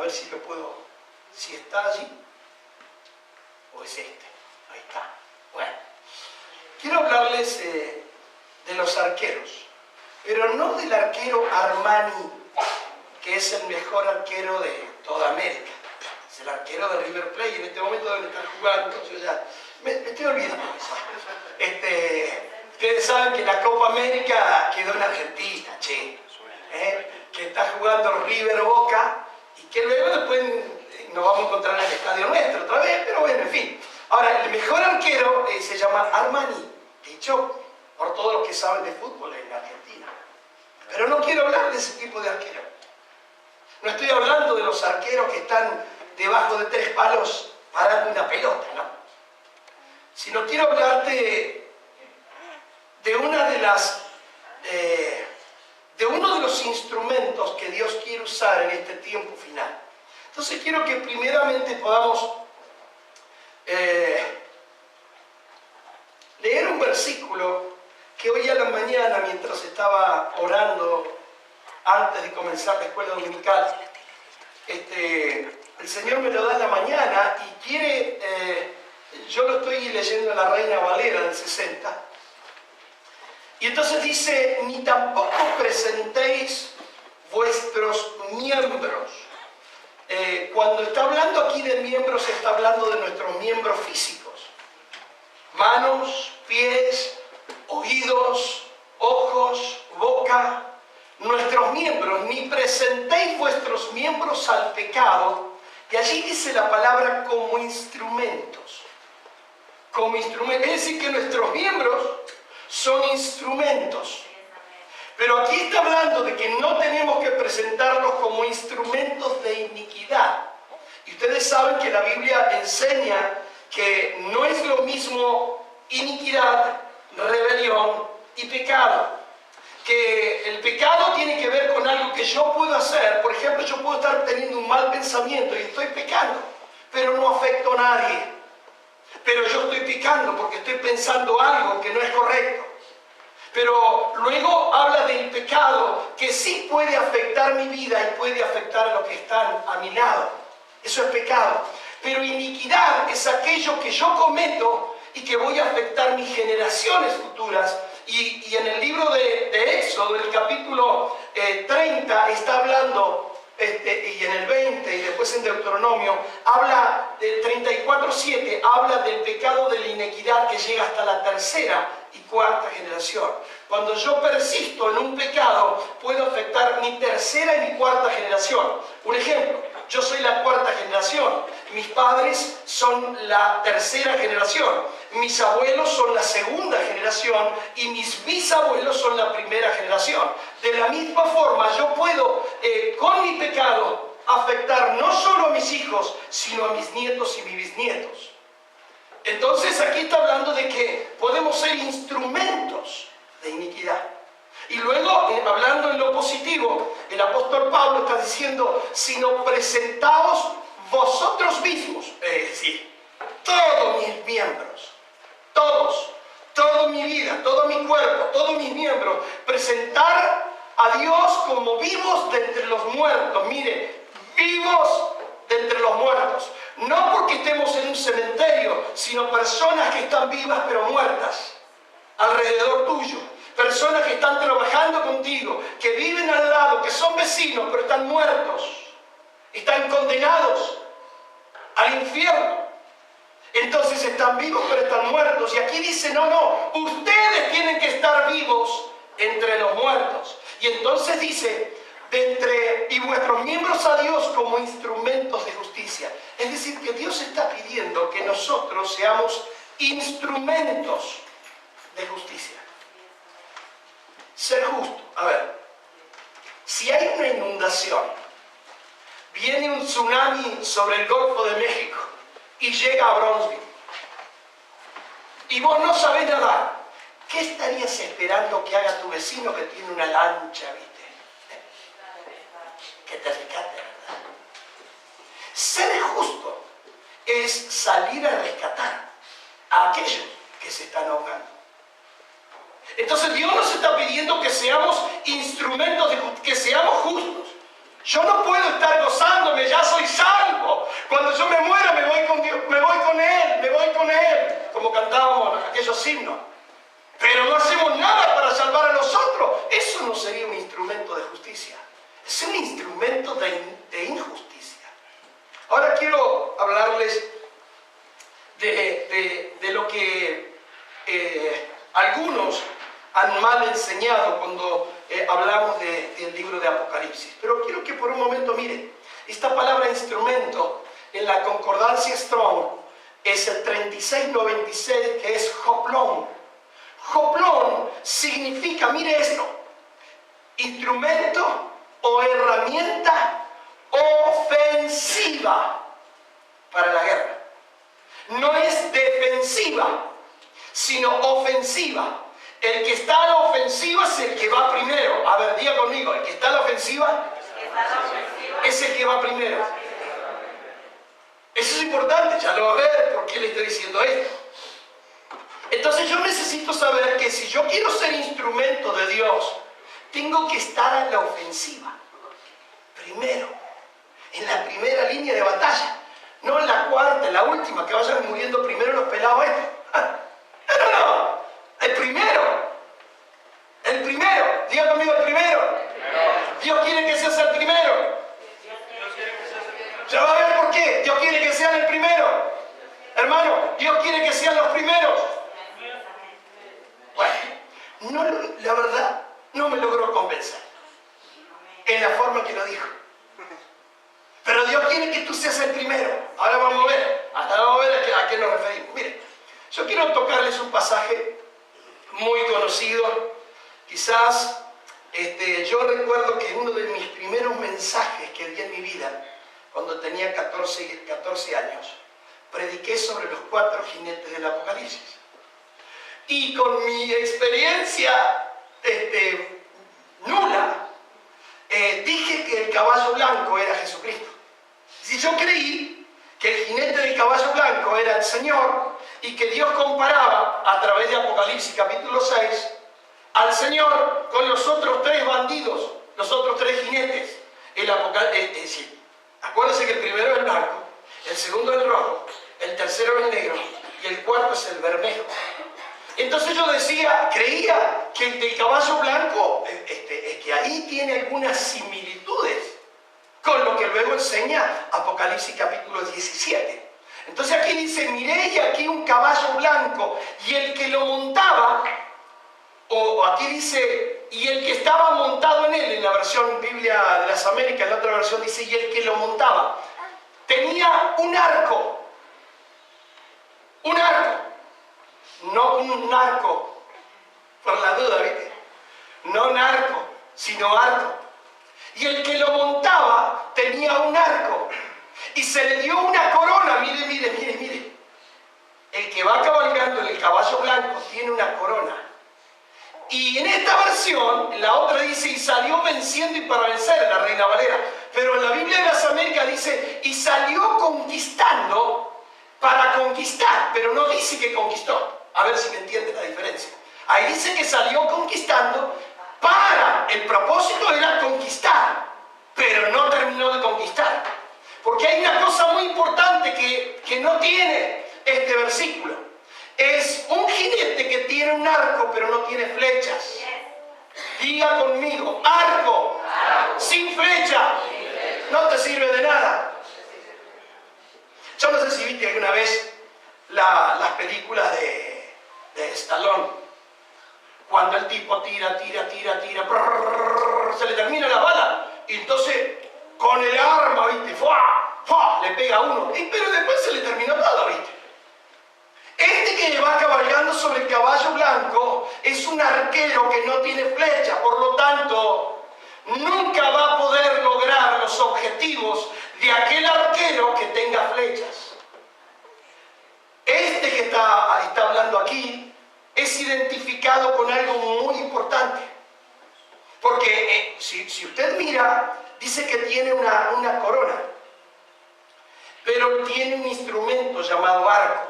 ver si lo puedo, si está allí, o es este. Ahí está. Bueno, quiero hablarles de los arqueros, pero no del arquero Armani, que es el mejor arquero de toda América. Es el arquero de River Plate, y en este momento deben estar jugando, entonces ya me estoy olvidando de eso. Ustedes saben que la Copa América quedó en Argentina, che. Que está jugando River Boca, y que luego después nos vamos a encontrar en el estadio nuestro otra vez, pero bueno, en fin. Ahora, el mejor arquero se llama Armani, dicho por todos los que saben de fútbol en Argentina. Pero no quiero hablar de ese tipo de arquero. No estoy hablando de los arqueros que están debajo de 3 palos parando una pelota, no. Sino quiero hablarte de una de las... de uno de los instrumentos que Dios quiere usar en este tiempo final. Entonces quiero que primeramente podamos leer un versículo que hoy a la mañana, mientras estaba orando antes de comenzar la escuela dominical, el Señor me lo da en la mañana y quiere, yo lo estoy leyendo en la Reina Valera del 60, y entonces dice, ni tampoco presentéis vuestros miembros. Cuando está hablando aquí de miembros, está hablando de nuestros miembros físicos. Manos, pies, oídos, ojos, boca. Nuestros miembros, ni presentéis vuestros miembros al pecado. Y allí dice la palabra como instrumentos. Como instrumentos. Es decir, que nuestros miembros son instrumentos. Pero aquí está hablando de que no tenemos que presentarlos como instrumentos de iniquidad. Y ustedes saben que la Biblia enseña que no es lo mismo iniquidad, rebelión y pecado. Que el pecado tiene que ver con algo que yo puedo hacer. Por ejemplo, yo puedo estar teniendo un mal pensamiento y estoy pecando, pero no afecto a nadie. Pero yo estoy pecando porque estoy pensando algo que no es correcto. Pero luego habla del pecado que sí puede afectar mi vida y puede afectar a los que están a mi lado. Eso es pecado. Pero iniquidad es aquello que yo cometo y que voy a afectar mis generaciones futuras. Y en el libro de Éxodo, el capítulo 30, está hablando, y en el 20, y después en Deuteronomio, habla del 34:7, habla del pecado de la iniquidad que llega hasta la 3ª y 4ª generación. Cuando yo persisto en un pecado, puedo afectar mi 3ª y mi 4ª generación. Un ejemplo, yo soy la 4ª generación, mis padres son la 3ª generación, mis abuelos son la 2ª generación y mis bisabuelos son la 1ª generación. De la misma forma, yo puedo, con mi pecado, afectar no solo a mis hijos, sino a mis nietos y mis bisnietos. Entonces aquí está hablando de que podemos ser instrumentos de iniquidad. Y luego, hablando en lo positivo, el apóstol Pablo está diciendo, sino presentaos vosotros mismos, es decir, todos mis miembros, toda mi vida, todo mi cuerpo, todos mis miembros, presentar a Dios como vivos de entre los muertos. Mire, vivos de entre los muertos. No porque estemos en un cementerio, sino personas que están vivas pero muertas alrededor tuyo. Personas que están trabajando contigo, que viven al lado, que son vecinos pero están muertos. Están condenados al infierno. Entonces están vivos pero están muertos. Y aquí dice, no, ustedes tienen que estar vivos entre los muertos. Y entonces dice, y vuestros miembros a Dios como instrumentos de justicia. Es decir, que Dios está pidiendo que nosotros seamos instrumentos de justicia. Ser justo. A ver, si hay una inundación, viene un tsunami sobre el Golfo de México y llega a Bronzeville, y vos no sabés nadar, ¿qué estarías esperando que haga tu vecino que tiene una lancha, viste? Que te rescate, ¿verdad? Ser justo es salir a rescatar a aquellos que se están ahogando. Entonces Dios nos está pidiendo que seamos instrumentos de justicia, que seamos justos. Yo no puedo estar gozándome salvándome, ya soy salvo. Cuando yo me muera me voy con Dios, me voy con Él, como cantábamos aquellos himnos. Pero no hacemos nada para salvar a los otros. Eso no sería un instrumento de justicia. Es un instrumento de injusticia. Ahora quiero hablarles de lo que algunos han mal enseñado cuando hablamos del libro de Apocalipsis. Pero quiero que por un momento miren, esta palabra instrumento en la concordancia Strong es el 3696, que es hoplon. Hoplon significa, mire esto, instrumento o herramienta ofensiva para la guerra. No es defensiva, sino ofensiva. El que está a la ofensiva es el que va primero. A ver, diga conmigo, el que está a la ofensiva es el que va primero. Eso es importante, ya lo va a ver por qué le estoy diciendo esto. Entonces yo necesito saber que si yo quiero ser instrumento de Dios, tengo que estar en la ofensiva. Primero, en la primera línea de batalla. No en la cuarta, en la última, que vayan muriendo primero los pelados estos. No. El primero. El primero. Diga conmigo el primero. Dios quiere que seas el primero. Ya va a ver por qué. Dios quiere que sean el primero. Hermano, Dios quiere que sean los primeros. Bueno, la verdad, no me logró convencer. En la forma que lo dijo. Pero Dios quiere que tú seas el primero. Ahora vamos a ver a qué nos referimos. Miren, yo quiero tocarles un pasaje muy conocido. Quizás yo recuerdo que uno de mis primeros mensajes que di en mi vida, cuando tenía 14 años, prediqué sobre los 4 jinetes del Apocalipsis. Y con mi experiencia nula, dije que el caballo blanco era Jesucristo. Si yo creí que el jinete del caballo blanco era el Señor y que Dios comparaba a través de Apocalipsis capítulo 6 al Señor con los otros 3 bandidos, los otros 3 jinetes. Acuérdense que el primero es el blanco, el segundo es el rojo, el tercero es el negro y el cuarto es el bermejo. Entonces yo creía que el del caballo blanco, que ahí tiene algunas similitudes con lo que luego enseña Apocalipsis capítulo 17. Entonces aquí dice, miré y aquí un caballo blanco, y el que lo montaba, o aquí dice, y el que estaba montado en él, en la versión Biblia de las Américas, en la otra versión dice, y el que lo montaba, tenía un arco. Un arco. No un narco, por la duda, ¿viste? No narco, sino arco. Y el que lo montaba tenía un arco. Y se le dio una corona, mire. El que va cabalgando en el caballo blanco tiene una corona. Y en esta versión, la otra dice, y salió venciendo y para vencer, en la Reina Valera. Pero en la Biblia de las Américas dice, y salió conquistando para conquistar, pero no dice que conquistó. A ver si me entiende la diferencia. Ahí dice que salió conquistando para, el propósito era conquistar, pero no terminó de conquistar. Porque hay una cosa muy importante que no tiene este versículo. Es un jinete que tiene un arco, pero no tiene flechas. Diga conmigo, arco, sin flecha, no te sirve de nada. Yo no sé si viste alguna vez las películas de Stallone, cuando el tipo tira, se le termina la bala, y entonces con el arma, ¿viste? ¡Fua! Le pega a uno, pero después se le terminó todo, ¿viste? Este que va cabalgando sobre el caballo blanco es un arquero que no tiene flecha, por lo tanto, nunca va a poder lograr los objetivos de aquel arquero que tenga flechas. Este que está hablando aquí es identificado con algo muy importante. Porque si usted mira, dice que tiene una corona, pero tiene un instrumento llamado arco.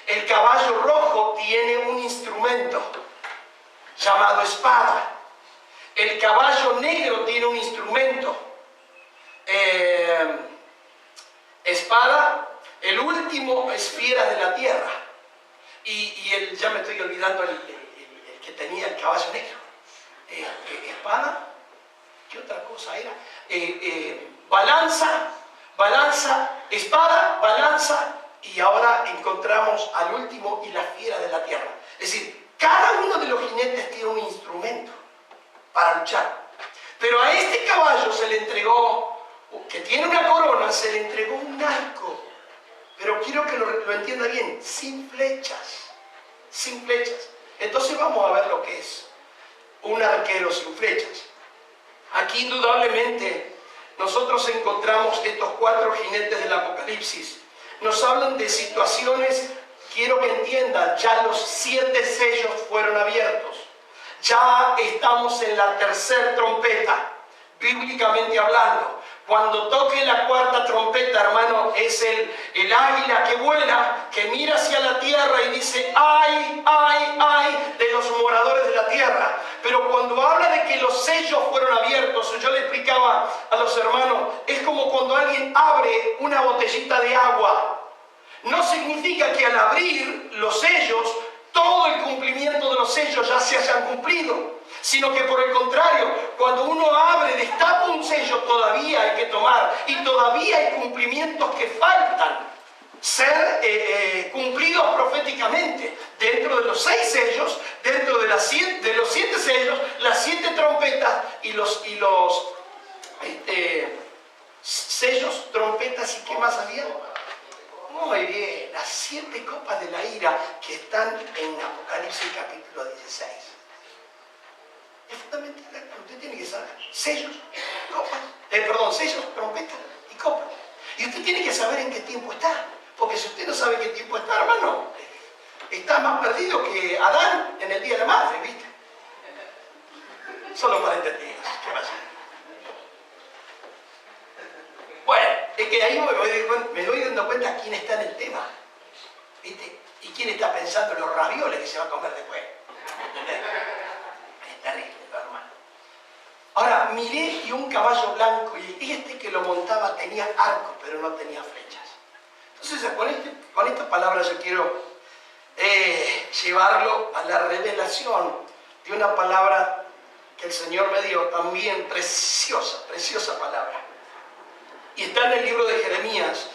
El caballo rojo tiene un instrumento llamado espada. El caballo negro tiene un instrumento espada, el último es fieras de la tierra. Y ya me estoy olvidando el que tenía el caballo negro. Espada, ¿qué otra cosa era? Balanza, espada, balanza, y ahora encontramos al último y la fiera de la tierra. Es decir, cada uno de los jinetes tiene un instrumento para luchar. Pero a este caballo se le entregó, que tiene una corona, se le entregó un arco. Pero quiero que lo entienda bien, sin flechas. Sin flechas. Entonces vamos a ver lo que es un arquero sin flechas. Aquí indudablemente nosotros encontramos estos 4 jinetes del Apocalipsis. Nos hablan de situaciones, quiero que entiendan, ya los 7 sellos fueron abiertos. Ya estamos en la tercera trompeta, bíblicamente hablando. Cuando toque la 4ª trompeta, hermano, es el águila que vuela, que mira hacia la tierra y dice, ¡ay, ay, ay! De los moradores de la tierra. Pero cuando habla de que los sellos fueron abiertos, yo le explicaba a los hermanos, es como cuando alguien abre una botellita de agua. No significa que al abrir los sellos, todo el cumplimiento de los sellos ya se hayan cumplido, sino que por el contrario, cuando uno abre, destapa un sello, todavía hay que tomar y todavía hay cumplimientos que faltan ser cumplidos proféticamente. Dentro de los 6 sellos, dentro de los 7 sellos, las 7 trompetas y los sellos, trompetas y ¿qué más había? Muy bien, las 7 copas de la ira que están en Apocalipsis capítulo 16. Es fundamental, usted tiene que saber. Sellos, copas, sellos, trompetas y copas. Y usted tiene que saber en qué tiempo está. Porque si usted no sabe en qué tiempo está, hermano, está más perdido que Adán en el día de la madre, ¿viste? Solo para entendidos. ¿Qué pasa? Bueno, es que ahí me doy dando cuenta quién está en el tema, ¿viste? Y quién está pensando en los ravioles que se va a comer después. ¿Entendés? Es terrible, hermano. Ahora, miré y un caballo blanco, y este que lo montaba tenía arco, pero no tenía flechas. Entonces, con esta palabra yo quiero llevarlo a la revelación de una palabra que el Señor me dio, también preciosa, preciosa palabra. Y está en el libro de Jeremías,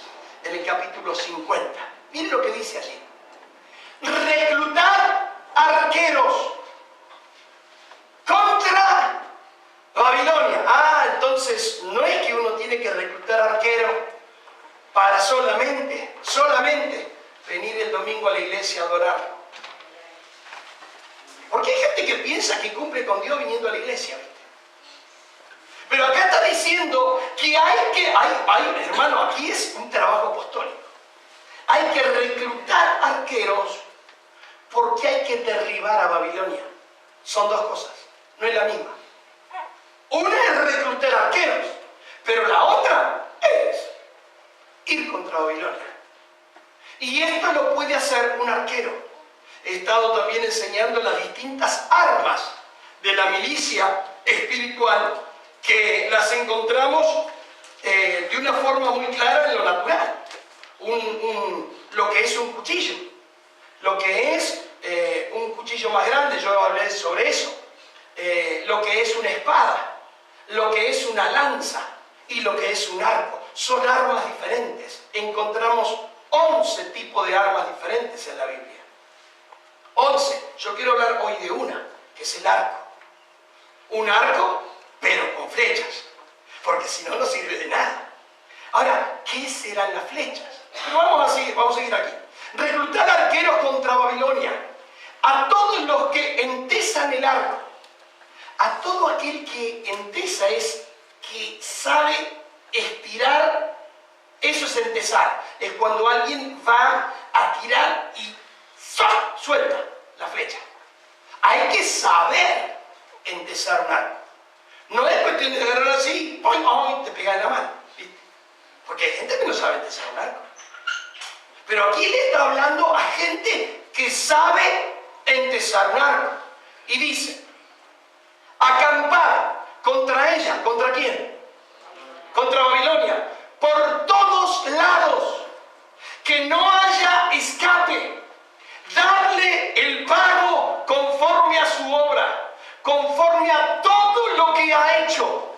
en el capítulo 50. Miren lo que dice allí. Reclutar arqueros contra Babilonia. Entonces no es que uno tiene que reclutar arqueros para solamente venir el domingo a la iglesia a adorar. Porque hay gente que piensa que cumple con Dios viniendo a la iglesia, ¿viste? Pero acá está diciendo que hermano, aquí es un trabajo apostólico. Hay que reclutar arqueros porque hay que derribar a Babilonia. Son 2 cosas, no es la misma. Una es reclutar arqueros, pero la otra es ir contra Babilonia. Y esto lo puede hacer un arquero. He estado también enseñando las distintas armas de la milicia espiritual, que las encontramos de una forma muy clara en lo natural. Lo que es un cuchillo, lo que es un cuchillo más grande, yo hablé sobre eso, lo que es una espada, lo que es una lanza y lo que es un arco. Son armas diferentes. Encontramos 11 tipos de armas diferentes en la Biblia. 11. Yo quiero hablar hoy de una, que es el arco. Un arco, pero con flechas, porque si no, no sirve de nada. Ahora, ¿qué serán las flechas? Pero vamos a seguir aquí. Reclutar arqueros contra Babilonia. A todos los que entesan el arco. A todo aquel que entesa es que sabe estirar. Eso es entesar. Es cuando alguien va a tirar y suelta la flecha. Hay que saber entesar un arco. No es cuestión de agarrar así, te pegas en la mano, ¿viste? Porque hay gente que no sabe entesar un arco. Pero aquí le está hablando a gente que sabe entesar un arco. Y dice, acampar contra ella. ¿Contra quién? Contra Babilonia. Por todos lados. que no haya escape, darle el pago conforme a su obra, conforme a todo lo que ha hecho.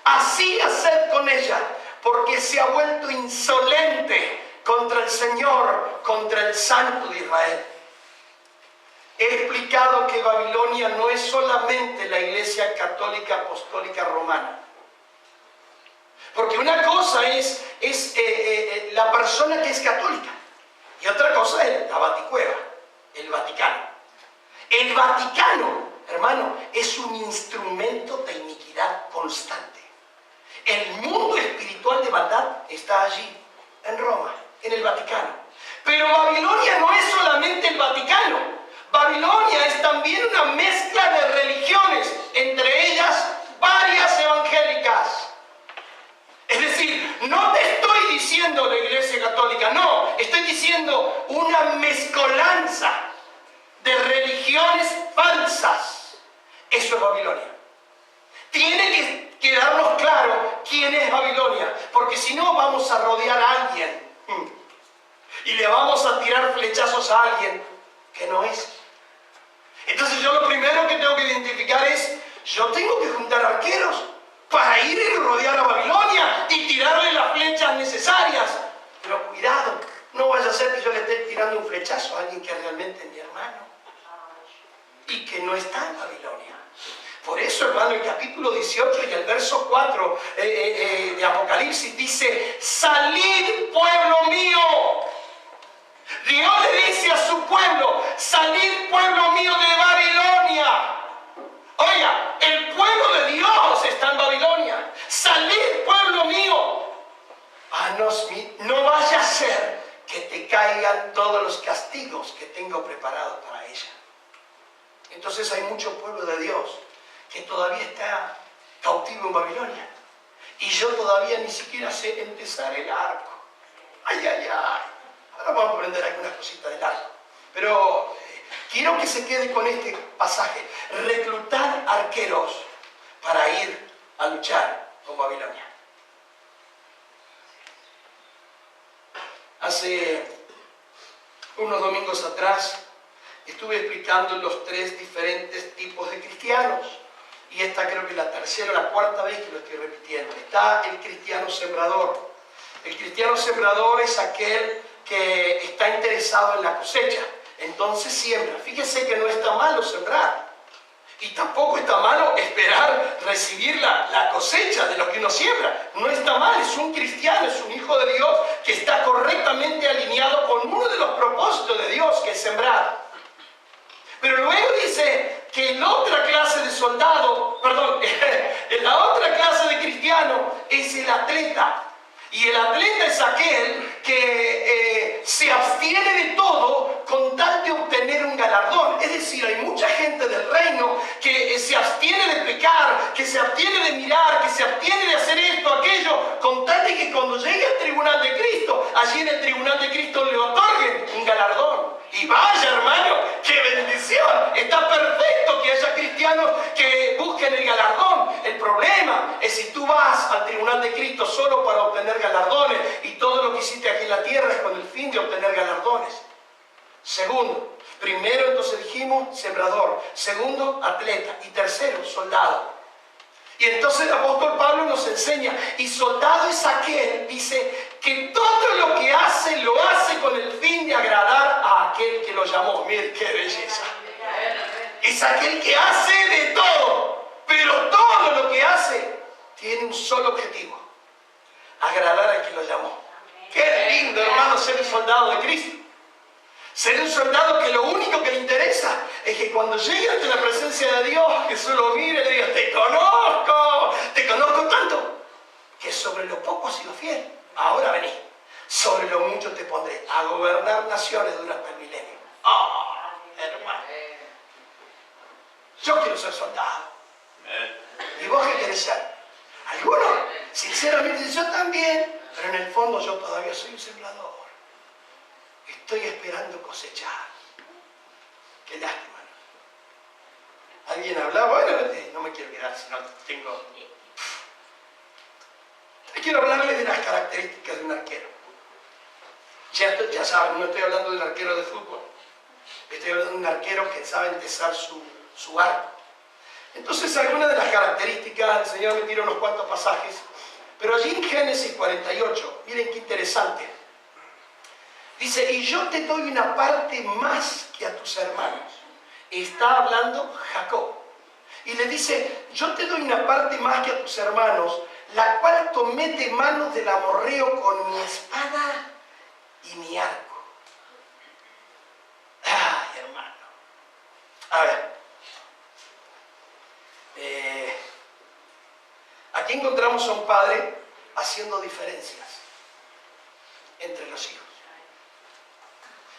Así hacer con ella, porque se ha vuelto insolente contra el Señor, contra el Santo de Israel. He explicado que Babilonia no es solamente la Iglesia Católica Apostólica Romana. Porque una cosa es la persona que es católica y otra cosa es la Baticueva, el Vaticano. El Vaticano, hermano, es un instrumento de iniquidad constante. El mundo espiritual de maldad está allí, en Roma, en el Vaticano. Pero Babilonia no es solamente el Vaticano. Babilonia es también una mezcla de religiones, entre ellas varias evangélicas. Es decir, no te estoy diciendo la Iglesia Católica, no, estoy diciendo una mezcolanza de religiones falsas. Eso es Babilonia. Tiene que quedarnos claro quién es Babilonia, porque si no vamos a rodear a alguien y le vamos a tirar flechazos a alguien que no es. Entonces yo lo primero que tengo que identificar es, yo tengo que juntar arqueros para ir y rodear a Babilonia y tirarle las flechas necesarias. Pero cuidado, no vaya a ser que yo le esté tirando un flechazo a alguien que realmente es mi hermano y que no está en Babilonia. Por eso, hermano, el capítulo 18 y el verso 4 de Apocalipsis dice: salid, pueblo mío. Dios le dice a su pueblo: salid, pueblo mío, de Babilonia. Oiga, el pueblo de Dios está en Babilonia. Salid, pueblo mío. No vaya a ser que te caigan todos los castigos que tengo preparados para ella. Entonces hay mucho pueblo de Dios que todavía está cautivo en Babilonia. Y yo todavía ni siquiera sé empezar el arco. Ay, ay, ay. Ahora vamos a aprender algunas cositas del arco. Pero quiero que se quede con este pasaje. Reclutar arqueros para ir a luchar con Babilonia. Hace unos domingos atrás estuve explicando los 3 diferentes tipos de cristianos. Y esta creo que es la tercera o la cuarta vez que lo estoy repitiendo. Está el cristiano sembrador. El cristiano sembrador es aquel que está interesado en la cosecha. Entonces siembra. Fíjese que no está malo sembrar. Y tampoco está malo esperar recibir la cosecha de lo que uno siembra. No está mal, es un cristiano, es un hijo de Dios que está correctamente alineado con uno de los propósitos de Dios, que es sembrar. Pero luego dice que la otra clase de soldado, la otra clase de cristiano es el atleta. Y el atleta es aquel que se abstiene de todo con tal de obtener un galardón. Es decir, hay mucha gente del reino que se abstiene de pecar, que se abstiene de mirar, que se abstiene de hacer esto, aquello, con tal de que cuando llegue al tribunal de Cristo, allí en el tribunal de Cristo le otorguen un galardón. Y vaya, hermano, qué bendición. Está perfecto que haya cristianos que busquen el galardón. El problema es si tú vas al tribunal de Cristo solo para obtener galardones y todo lo que hiciste aquí en la tierra es con el fin de obtener galardones. Segundo, primero entonces dijimos sembrador, segundo atleta y tercero soldado. Y entonces el apóstol Pablo nos enseña, y soldado es aquel, dice, que todo lo que hace, lo hace con el fin de agradar a aquel que lo llamó. Mire qué belleza. Es aquel que hace de todo, pero todo lo que hace tiene un solo objetivo: agradar al que lo llamó. Qué lindo, hermano, ser un soldado de Cristo. Ser un soldado que lo único que le interesa es que cuando llegue ante la presencia de Dios, Jesús lo mire y le diga: te conozco tanto, que sobre lo poco has sido fiel, ahora vení, sobre lo mucho te pondré a gobernar naciones durante el milenio. ¡Oh, hermano! Yo quiero ser soldado. ¿Y vos qué querés ser? Algunos, sinceramente, yo también, pero en el fondo yo todavía soy un sembrador. Estoy esperando cosechar. Qué lástima, ¿no? Alguien hablaba, bueno, no me quiero quedar si no tengo... Quiero hablarles de las características de un arquero. Ya saben, no estoy hablando de un arquero de fútbol. Estoy hablando de un arquero que sabe empezar su arco. Entonces, algunas de las características, el Señor me tira unos cuantos pasajes, pero allí en Génesis 48, miren qué interesante. Dice, y yo te doy una parte más que a tus hermanos. Está hablando Jacob. Y le dice, yo te doy una parte más que a tus hermanos, la cual tomé de manos del amorreo con mi espada y mi arco. Ay, hermano. A ver. Aquí encontramos a un padre haciendo diferencias entre los hijos.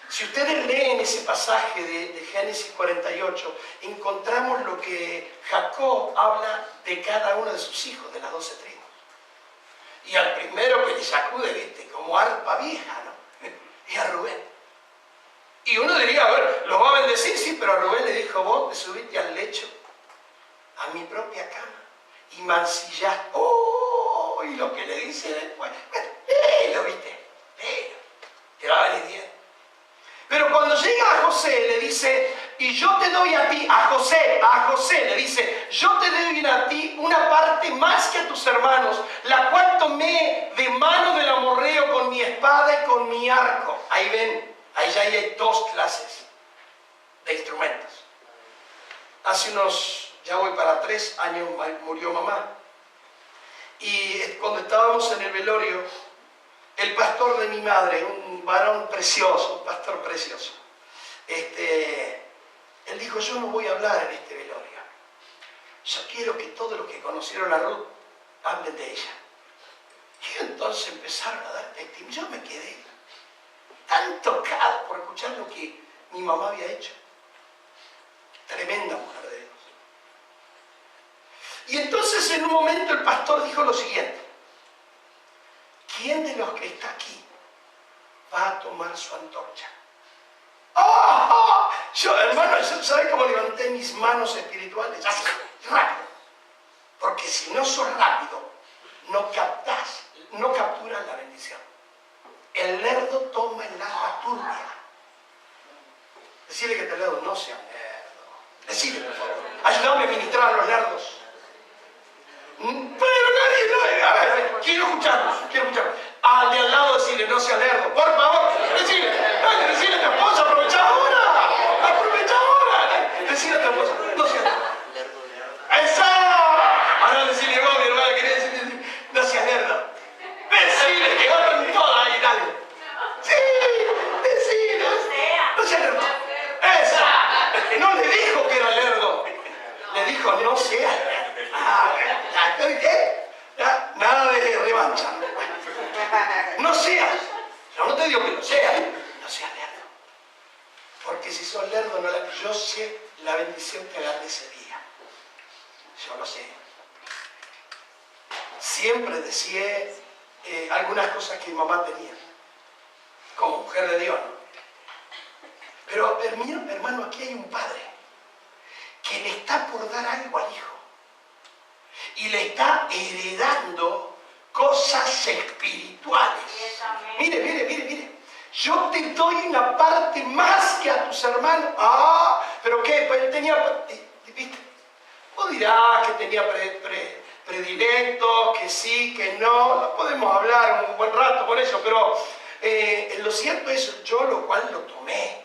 Si ustedes leen ese pasaje de Génesis 48, encontramos lo que Jacob habla de cada uno de sus hijos, de las 12 tribus. Y al primero que le sacude, ¿viste? Como arpa vieja, ¿no? Y a Rubén. Y uno diría, a ver, ¿los va a bendecir? Sí, pero a Rubén le dijo, vos te subiste al lecho, a mi propia cama, y mancillaste. ¡Oh! Y lo que le dice después, lo viste, te va a venir bien. Pero cuando llega a José, le dice, y yo te doy a ti, a José le dice, yo te doy a ti una parte más que a tus hermanos, la cual tomé de mano del amorreo con mi espada y con mi arco. Ahí ven, ahí ya hay dos clases de instrumentos. Hace ya voy para 3 años, murió mamá. Y cuando estábamos en el velorio, el pastor de mi madre, un varón precioso, un pastor precioso, él dijo, yo no voy a hablar en este velorio. Yo quiero que todos los que conocieron a Ruth hablen de ella. Y entonces empezaron a dar testimonio. Yo me quedé tan tocado por escuchar lo que mi mamá había hecho. Tremenda mujer de Dios. Y entonces en un momento el pastor dijo lo siguiente. ¿Quién de los que está aquí va a tomar su antorcha? ¡Oh! Yo, hermano, ¿sabe cómo levanté mis manos espirituales? Así, rápido. Porque si no sos rápido, no capturas la bendición. El lerdo toma el agua turbia. Decirle que te leo, no sea lerdo. Decirle, por favor. Ayúdame a ministrar a los lerdos. Pero nadie, a ver, quiero escucharlos. Al de al lado decirle, no sea lerdo, por favor, decirle a tu esposa, aprovecha ahora, decirle a tu esposa, no sea lerdo. ¡Esa! Ahora decirle vos, mi hermana, quería decirle, no sea lerdo. Decirle que hagan todas ahí, dale. Sí, decirle, no sea lerdo. ¡Esa! No le dijo que era lerdo, le dijo, no sea lerdo. Nada de revancha. No seas. Yo no te digo que lo seas. No seas lerdo. Porque si sos lerdo, yo sé la bendición que agarré ese día. Yo lo sé. Siempre decía algunas cosas que mi mamá tenía. Como mujer de Dios, ¿no? Pero, hermano, aquí hay un padre que le está por dar algo al hijo. Y le está heredando cosas espirituales. Mire. Yo te doy una parte más que a tus hermanos. Ah, ¿pero qué? Pues él tenía, ¿viste? Vos dirás que tenía predilecto, que sí, que no podemos hablar un buen rato por eso, pero lo cierto es, yo lo cual lo tomé.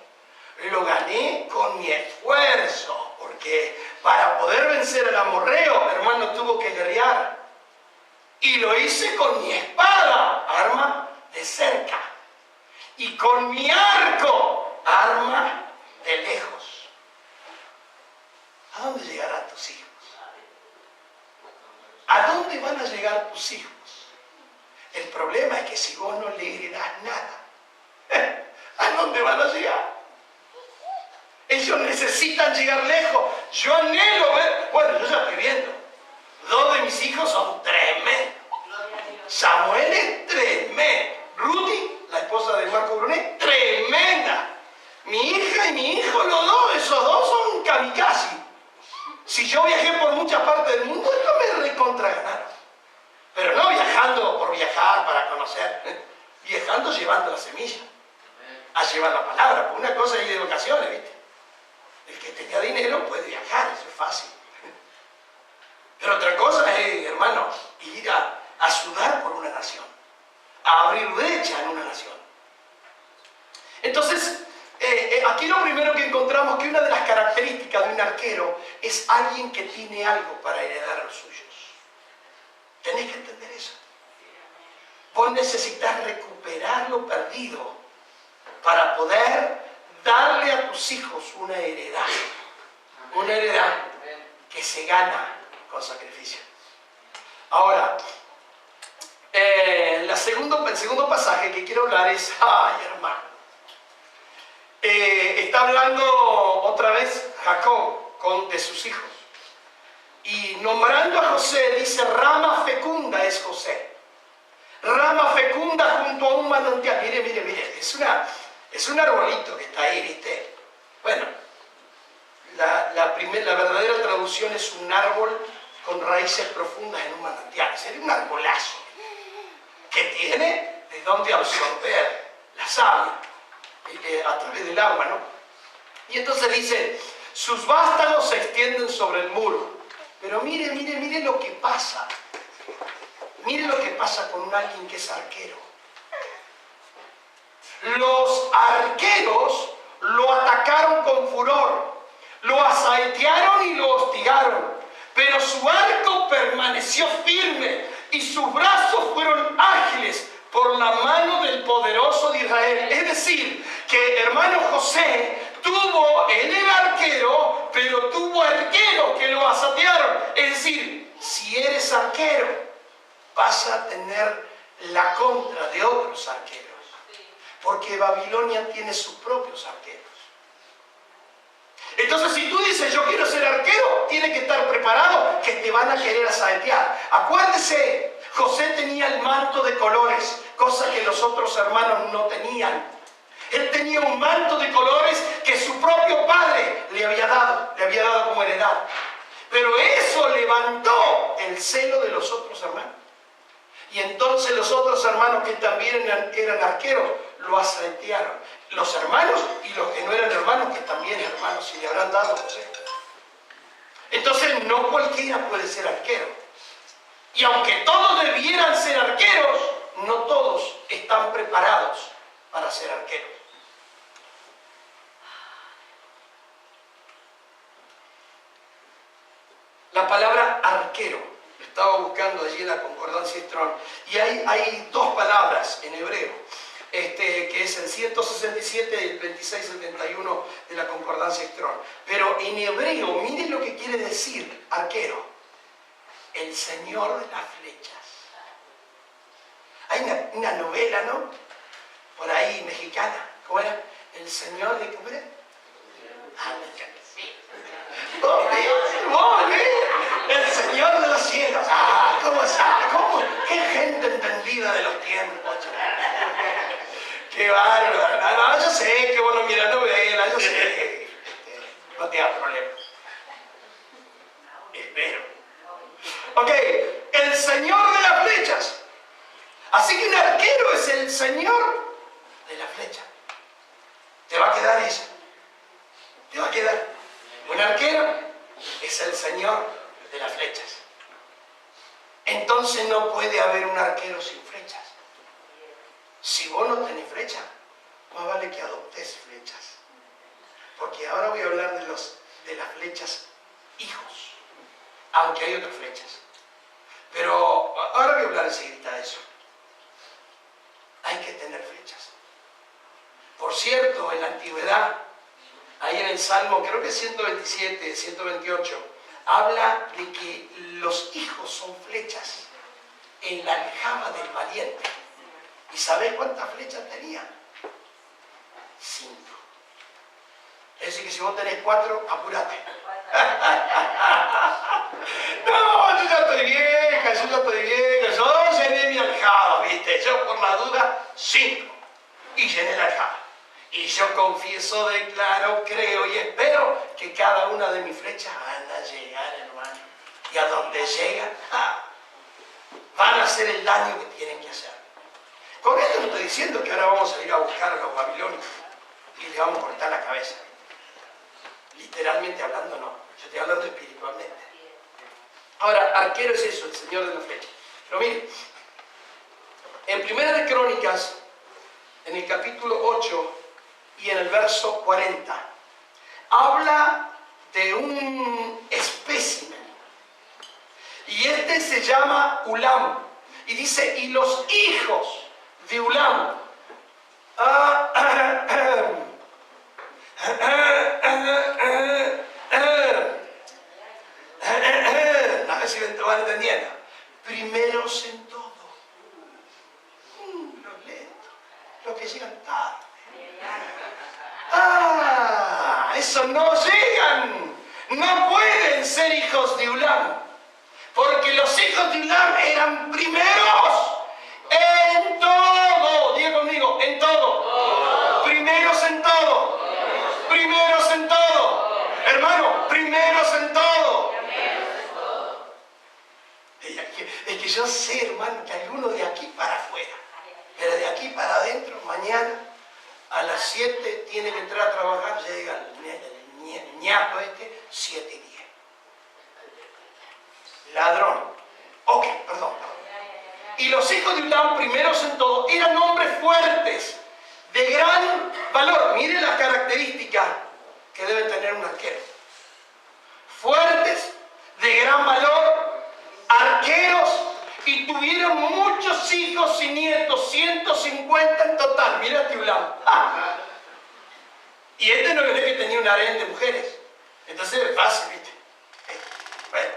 Lo gané con mi esfuerzo, porque para poder vencer al amorreo, hermano, tuvo que guerrear. Y lo hice con mi espada, arma de cerca. Y con mi arco, arma de lejos. ¿A dónde llegarán tus hijos? ¿A dónde van a llegar tus hijos? El problema es que si vos no le heredás nada, ¿a dónde van a llegar? Ellos necesitan llegar lejos. Yo anhelo ver. Bueno, yo ya estoy viendo. 2 de mis hijos son tremendos. Samuel es tremendo. Rudy, la esposa de Marco Brunet, tremenda. Mi hija y mi hijo, los dos, esos dos son kamikaze. Si yo viajé por muchas partes del mundo, esto me recontraganaron. Pero no viajando por viajar para conocer. Viajando llevando la semilla. a llevar la palabra, porque una cosa es ir de vacaciones, ¿viste? El que tenga dinero puede viajar, eso es fácil. Pero otra cosa es, hermano, ir a sudar por una nación, a abrir brecha en una nación. Entonces, aquí lo primero que encontramos que una de las características de un arquero es alguien que tiene algo para heredar a los suyos. Tenés que entender eso. Vos necesitas recuperar lo perdido para poder darle a tus hijos una heredad. Una heredad que se gana con sacrificio. Ahora, el segundo pasaje que quiero hablar es, ay hermano, está hablando otra vez Jacob de sus hijos. Y nombrando a José, dice, rama fecunda es José. Rama fecunda junto a un manantial. Mire, es un arbolito que está ahí, ¿viste? Bueno, la verdadera traducción es un árbol con raíces profundas en un manantial. Sería un arbolazo que tiene de dónde absorber la savia a través del agua, ¿no? Y entonces dice, sus vástagos se extienden sobre el muro. Pero mire lo que pasa. Mire lo que pasa con alguien que es arquero. Los arqueros lo atacaron con furor, lo asaetearon y lo hostigaron, pero su arco permaneció firme y sus brazos fueron ágiles por la mano del poderoso de Israel. Es decir, que hermano José tuvo en el arquero, pero tuvo arqueros que lo asaetearon. Es decir, si eres arquero, vas a tener la contra de otros arqueros. Porque Babilonia tiene sus propios arqueros. Entonces, si tú dices, yo quiero ser arquero, tienes que estar preparado, que te van a querer asaetear. Acuérdese, José tenía el manto de colores, cosa que los otros hermanos no tenían. Él tenía un manto de colores que su propio padre le había dado como heredad. Pero eso levantó el celo de los otros hermanos. Y entonces los otros hermanos que también eran arqueros, lo asaetearon. Los hermanos y los que no eran hermanos, que también hermanos, y le habrán dado a José. Entonces no cualquiera puede ser arquero. Y aunque todos debieran ser arqueros, no todos están preparados para ser arqueros. La palabra arquero, estaba buscando allí en la concordancia Strong, y hay dos palabras en hebreo, que es el 167 y el 2671 de la concordancia Strong. Pero en hebreo, miren lo que quiere decir arquero: el señor de las flechas. Hay una novela, ¿no? Por ahí, mexicana. ¿Cómo era? El señor de... ¿Cómo era? El señor de los cielos. ¿Cómo sabe? ¿Cómo? Qué gente entendida de los tiempos. Qué bárbaro. No, yo sé que vos no mirás novelas, yo sé que no te da problema. Espero. Ok, el señor de las flechas. Así que un arquero es el señor de la flecha. Te va a quedar eso. Te va a quedar. Un arquero es el señor de las flechas. Entonces no puede haber un arquero sin flechas. Si vos no tenés flecha, más vale que adoptes flechas. Porque ahora voy a hablar de las flechas hijos. Aunque hay otras flechas. Pero ahora voy a hablar enseguida de eso. Hay que tener flechas. Por cierto, en la antigüedad, ahí en el Salmo, creo que 127, 128, habla de que los hijos son flechas en la aljama del valiente. ¿Y sabés cuántas flechas tenía? 5. Es decir, que si vos tenés 4, apurate. No, yo ya estoy vieja, yo llené mi aljama, ¿viste? Yo por la duda, 5. Y llené la aljama. Y yo confieso, declaro, creo y espero que cada una de mis flechas van a llegar, hermano. Y a donde llegan, van a hacer el daño que tienen que hacer. Con esto no estoy diciendo que ahora vamos a ir a buscar a los babilonios. y le vamos a cortar la cabeza. Literalmente hablando no, yo estoy hablando espiritualmente. Ahora, arquero es eso, el señor de la flecha. Pero mire, en Primera de Crónicas, en el capítulo 8 y en el verso 40, habla de un espécimen. Y este se llama Ulam. Y dice, y los hijos de Ulam. A ver si me van entendiendo. Primeros en todo. Los lentos, los que llegan tarde. Esos no llegan. No pueden ser hijos de Ulam. Porque los hijos de Ulam eran primeros en todo. Diga conmigo, en todo. Primeros en todo. Primeros en todo. Hermano, primeros en todo. Es que yo sé, hermano, que algunos de aquí para afuera, pero de aquí para adentro, mañana a las 7 tiene que entrar a trabajar, llega el ñato este, 7:10. Ladrón. Ok, perdón. Y los hijos de Ulam, primeros en todo, eran hombres fuertes, de gran valor. Mire las características que debe tener un arquero. Fuertes, de gran valor, arqueros, y tuvieron muchos hijos y nietos, 150 en total. Mira a Ulam. Y este no es que tenía un harén de mujeres. Entonces es fácil, ¿viste? Bueno.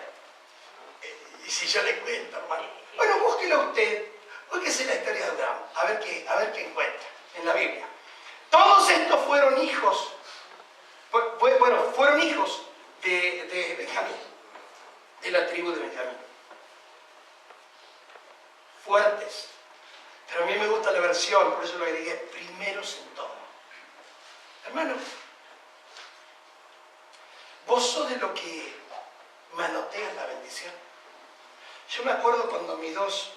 Y si yo le cuento, hermano. Bueno, búsquelo usted. Búsquese la historia de Abraham. A ver qué encuentra en la Biblia. Todos estos fueron hijos. Bueno, fueron hijos de Benjamín. De la tribu de Benjamín. Fuertes. Pero a mí me gusta la versión, por eso lo agregué, primeros en todo. Hermano, vos sos de lo que manotean la bendición. Yo me acuerdo cuando mis dos,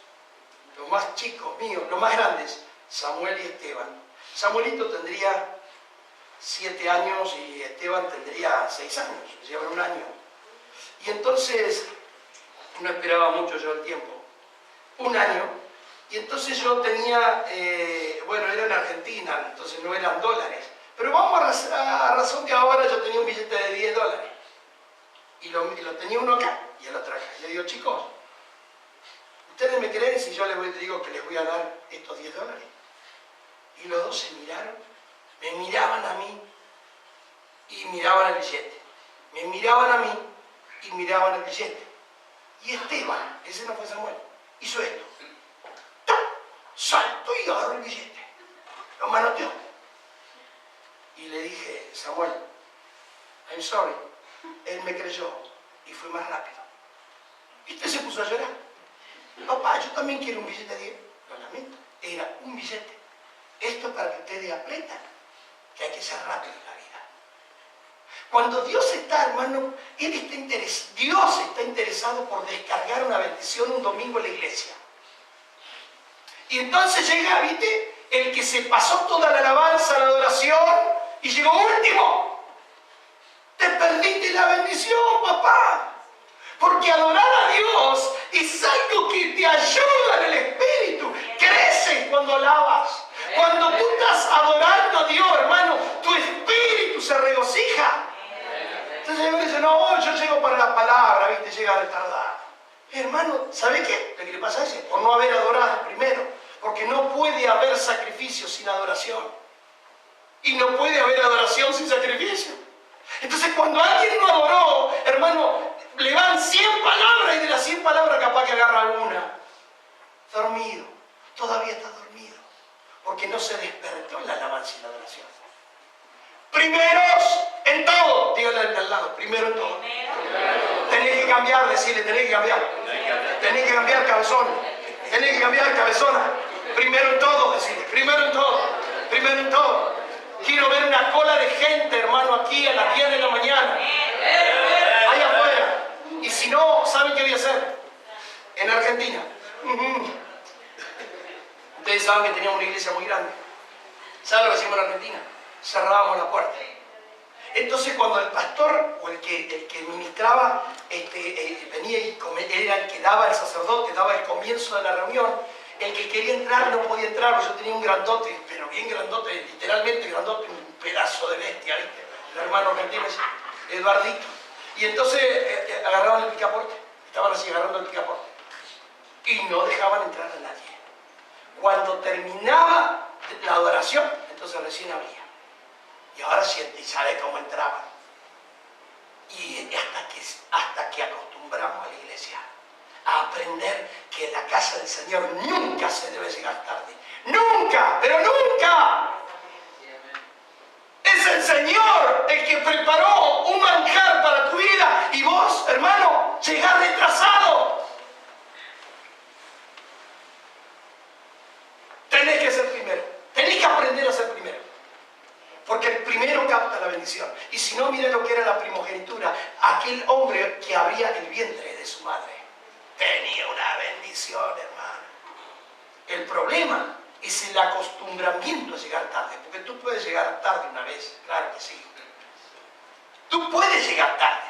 los más chicos míos, los más grandes, Samuel y Esteban. Samuelito tendría 7 años y Esteban tendría 6 años, llevan un año. Y entonces, no esperaba mucho yo el tiempo, un año, y entonces yo tenía, bueno, era en Argentina, entonces no eran dólares, pero vamos a razón que ahora yo tenía un billete de 10 dólares. Y lo tenía uno acá y el otro acá. Y le digo, chicos, ¿ustedes me creen si yo les digo que les voy a dar estos 10 dólares? Y los dos se miraron, me miraban a mí y miraban el billete. Me miraban a mí y miraban el billete. Y Esteban, ese no fue Samuel, hizo esto. Saltó y agarró el billete. Lo manoteó. Y le dije, Samuel, I'm sorry. Él me creyó y fue más rápido. Y usted se puso a llorar. Papá, yo también quiero un billete de 10. Lo lamento. Era un billete. Esto para que ustedes aprendan que hay que ser rápido en la vida. Cuando Dios está, hermano, Dios está interesado por descargar una bendición un domingo en la iglesia. Y entonces llega, ¿viste? El que se pasó toda la alabanza, la adoración y llegó último. Te perdiste la bendición, papá. Porque adorar a Dios es algo que te ayuda en el espíritu. Creces cuando alabas. Cuando tú estás adorando a Dios, hermano, tu espíritu se regocija. Entonces uno dice, no, yo llego para la palabra, ¿viste? Llega retardado. Hermano, ¿sabe qué? Lo que le pasa a ese, por no haber adorado primero. Porque no puede haber sacrificio sin adoración. Y no puede haber adoración sin sacrificio. Entonces cuando alguien no adoró, hermano, le van 100 palabras y de las 100 palabras capaz que agarra una. Dormido. Todavía está dormido. Porque no se despertó en la alabanza y la adoración. Primeros en todo. Dígale al lado, primero en todo. Tenés que cambiar, decirle, tenés que cambiar. Tenés que cambiar, cabezón. Tenés que cambiar, cabezona. Primero en todo, decirle, primero en todo. Primero en todo. Quiero ver una cola de gente, hermano, aquí a las 10 de la mañana. Ahí afuera. Y si no, ¿saben qué voy a hacer? En Argentina. Ustedes saben que teníamos una iglesia muy grande. ¿Saben lo que hacemos en Argentina? cerrábamos la puerta. Entonces cuando el pastor o el que ministraba venía y era el que daba, el sacerdote, daba el comienzo de la reunión, el que quería entrar no podía entrar, porque yo tenía un grandote, pero bien grandote, literalmente grandote, un pedazo de bestia, ¿viste? El hermano argentino, Eduardito. Y entonces agarraban el picaporte, estaban así agarrando el picaporte. Y no dejaban entrar a nadie. Cuando terminaba la adoración, entonces recién abría. Y ahora siente y sabe cómo entraban. Y hasta que acostumbramos a la iglesia a aprender que en la casa del Señor nunca se debe llegar tarde. ¡Nunca! ¡Pero nunca! Es el Señor el que preparó un manjar para tu vida. Y vos, hermano, llegás retrasado. Tenés que ser primero. Tenés que aprender a ser primero. Porque el primero capta la bendición. Y si no, mira lo que era la primogenitura. Aquel hombre que abría el vientre de su madre tenía una bendición, hermano. El problema es el acostumbramiento a llegar tarde. Porque tú puedes llegar tarde una vez, claro que sí. Tú puedes llegar tarde.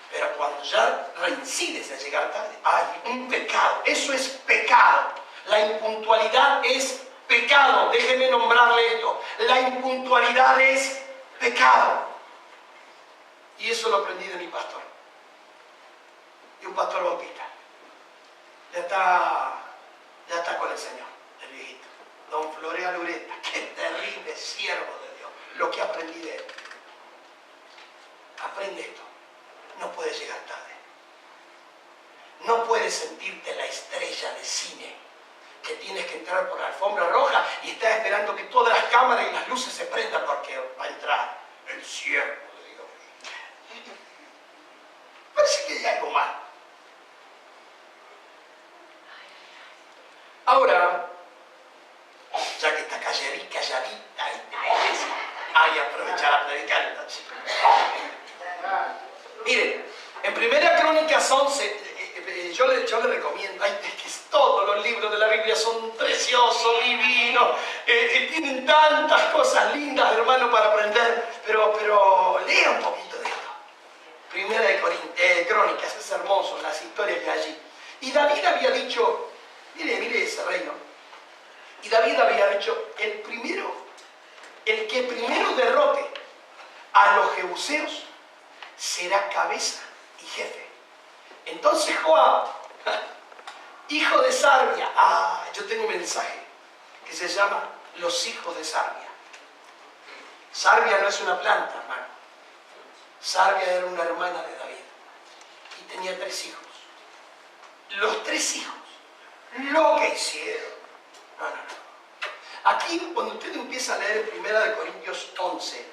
Pero cuando ya reincides en llegar tarde, hay un pecado. Eso es pecado. La impuntualidad es pecado. Déjeme nombrarle esto. La impuntualidad es pecado. Y eso lo aprendí de mi pastor. De un pastor bautista. Ya está con el Señor, el viejito. Don Florea Lureta. Qué terrible siervo de Dios. Lo que aprendí de él. Aprende esto. No puedes llegar tarde. No puedes sentirte la estrella de cine, que tienes que entrar por la alfombra roja y estás esperando que todas las cámaras y las luces se prendan porque va a entrar el siervo de Dios. Parece que hay algo mal. Ahora, ya que está calladita, hay que aprovechar a predicar entonces. Miren, en 1 Crónicas 11, yo le recomiendo, es que todos los libros de la Biblia son preciosos, divinos, tienen tantas cosas lindas, hermano, para aprender, pero lea un poquito de esto. 1 Crónicas, es hermoso, las historias de allí. Y David había dicho, mire ese reino, y David había dicho, el que primero derrote a los jebuseos será cabeza y jefe. Entonces Joab, hijo de Sarvia, yo tengo un mensaje que se llama Los hijos de Sarvia. Sarvia no es una planta, hermano. Sarvia era una hermana de David y tenía 3 hijos. Los 3 hijos, lo que hicieron. No. Aquí, cuando usted empieza a leer en 1 Corintios 11,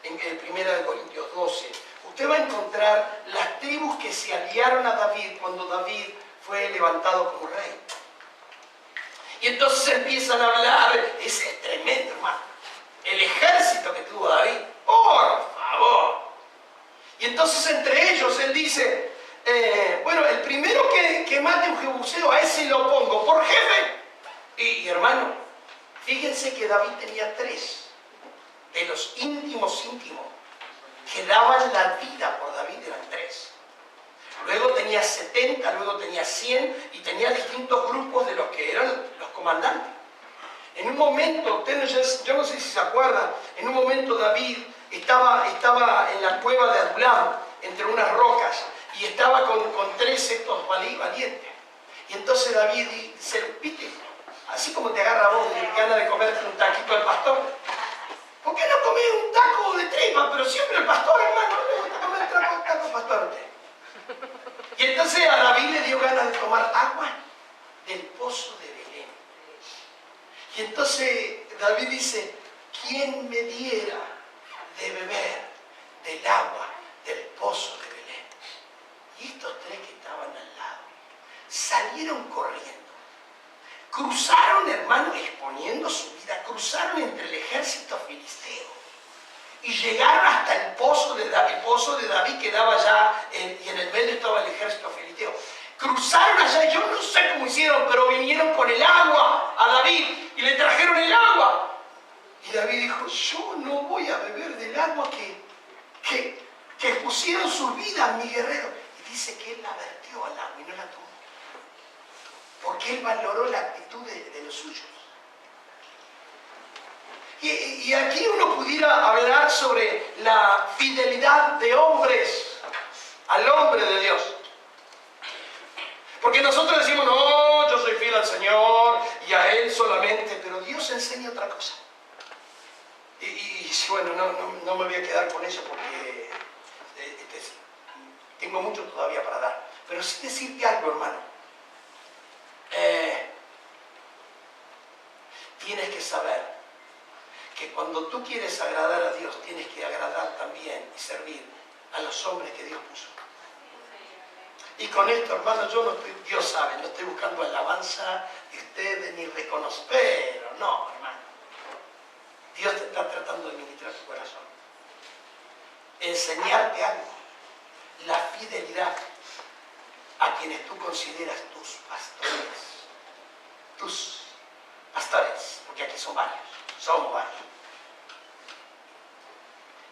en 1 Corintios 12, usted va a encontrar las tribus que se aliaron a David cuando David fue levantado como rey. Y entonces empiezan a hablar, ese es tremendo, hermano. El ejército que tuvo David, por favor. Y entonces entre ellos él dice, bueno, el primero que mate un jebuseo, a ese lo pongo por jefe. Y hermano, fíjense que David tenía 3 de los íntimos que daban la vida por David, eran 3. Luego tenía 70, luego tenía 100 y tenía distintos grupos de los que eran los comandantes. En un momento, ustedes, yo no sé si se acuerdan, en un momento David estaba en la cueva de Adulam, entre unas rocas, y estaba con 3 estos valientes. Y entonces David dice, ¿viste? Así como te agarra a vos de ganas de comerte un taquito al pastor. ¿Por qué no comés un taco de tripa? Pero siempre el pastor, hermano, le gusta comer el taco pastor. Y entonces a David le dio ganas de tomar agua del pozo de Belén. Y entonces David dice, ¿quién me diera de beber del agua del pozo de Belén? Y estos 3 que estaban al lado salieron corriendo. Cruzaron, hermano, exponiendo su vida, cruzaron entre el ejército filisteo y llegaron hasta el pozo de David que daba allá, y en el medio estaba el ejército filisteo. Cruzaron allá, yo no sé cómo hicieron, pero vinieron con el agua a David y le trajeron el agua. Y David dijo, yo no voy a beber del agua que pusieron su vida mi guerrero. Y dice que él la vertió al agua y no la tomó. Porque él valoró la actitud de los suyos. Y aquí uno pudiera hablar sobre la fidelidad de hombres al hombre de Dios. Porque nosotros decimos, no, yo soy fiel al Señor y a Él solamente, pero Dios enseña otra cosa. Y bueno, no me voy a quedar con eso porque tengo mucho todavía para dar. Pero sí decirte algo, hermano. Tienes que saber que cuando tú quieres agradar a Dios, tienes que agradar también y servir a los hombres que Dios puso. Y con esto, hermano, yo no estoy, Dios sabe, no estoy buscando alabanza de ustedes ni reconocer, pero no, hermano. Dios te está tratando de ministrar tu corazón. Enseñarte algo. La fidelidad a quienes tú consideras tus pastores. Tus pastores, porque aquí son varios, somos varios.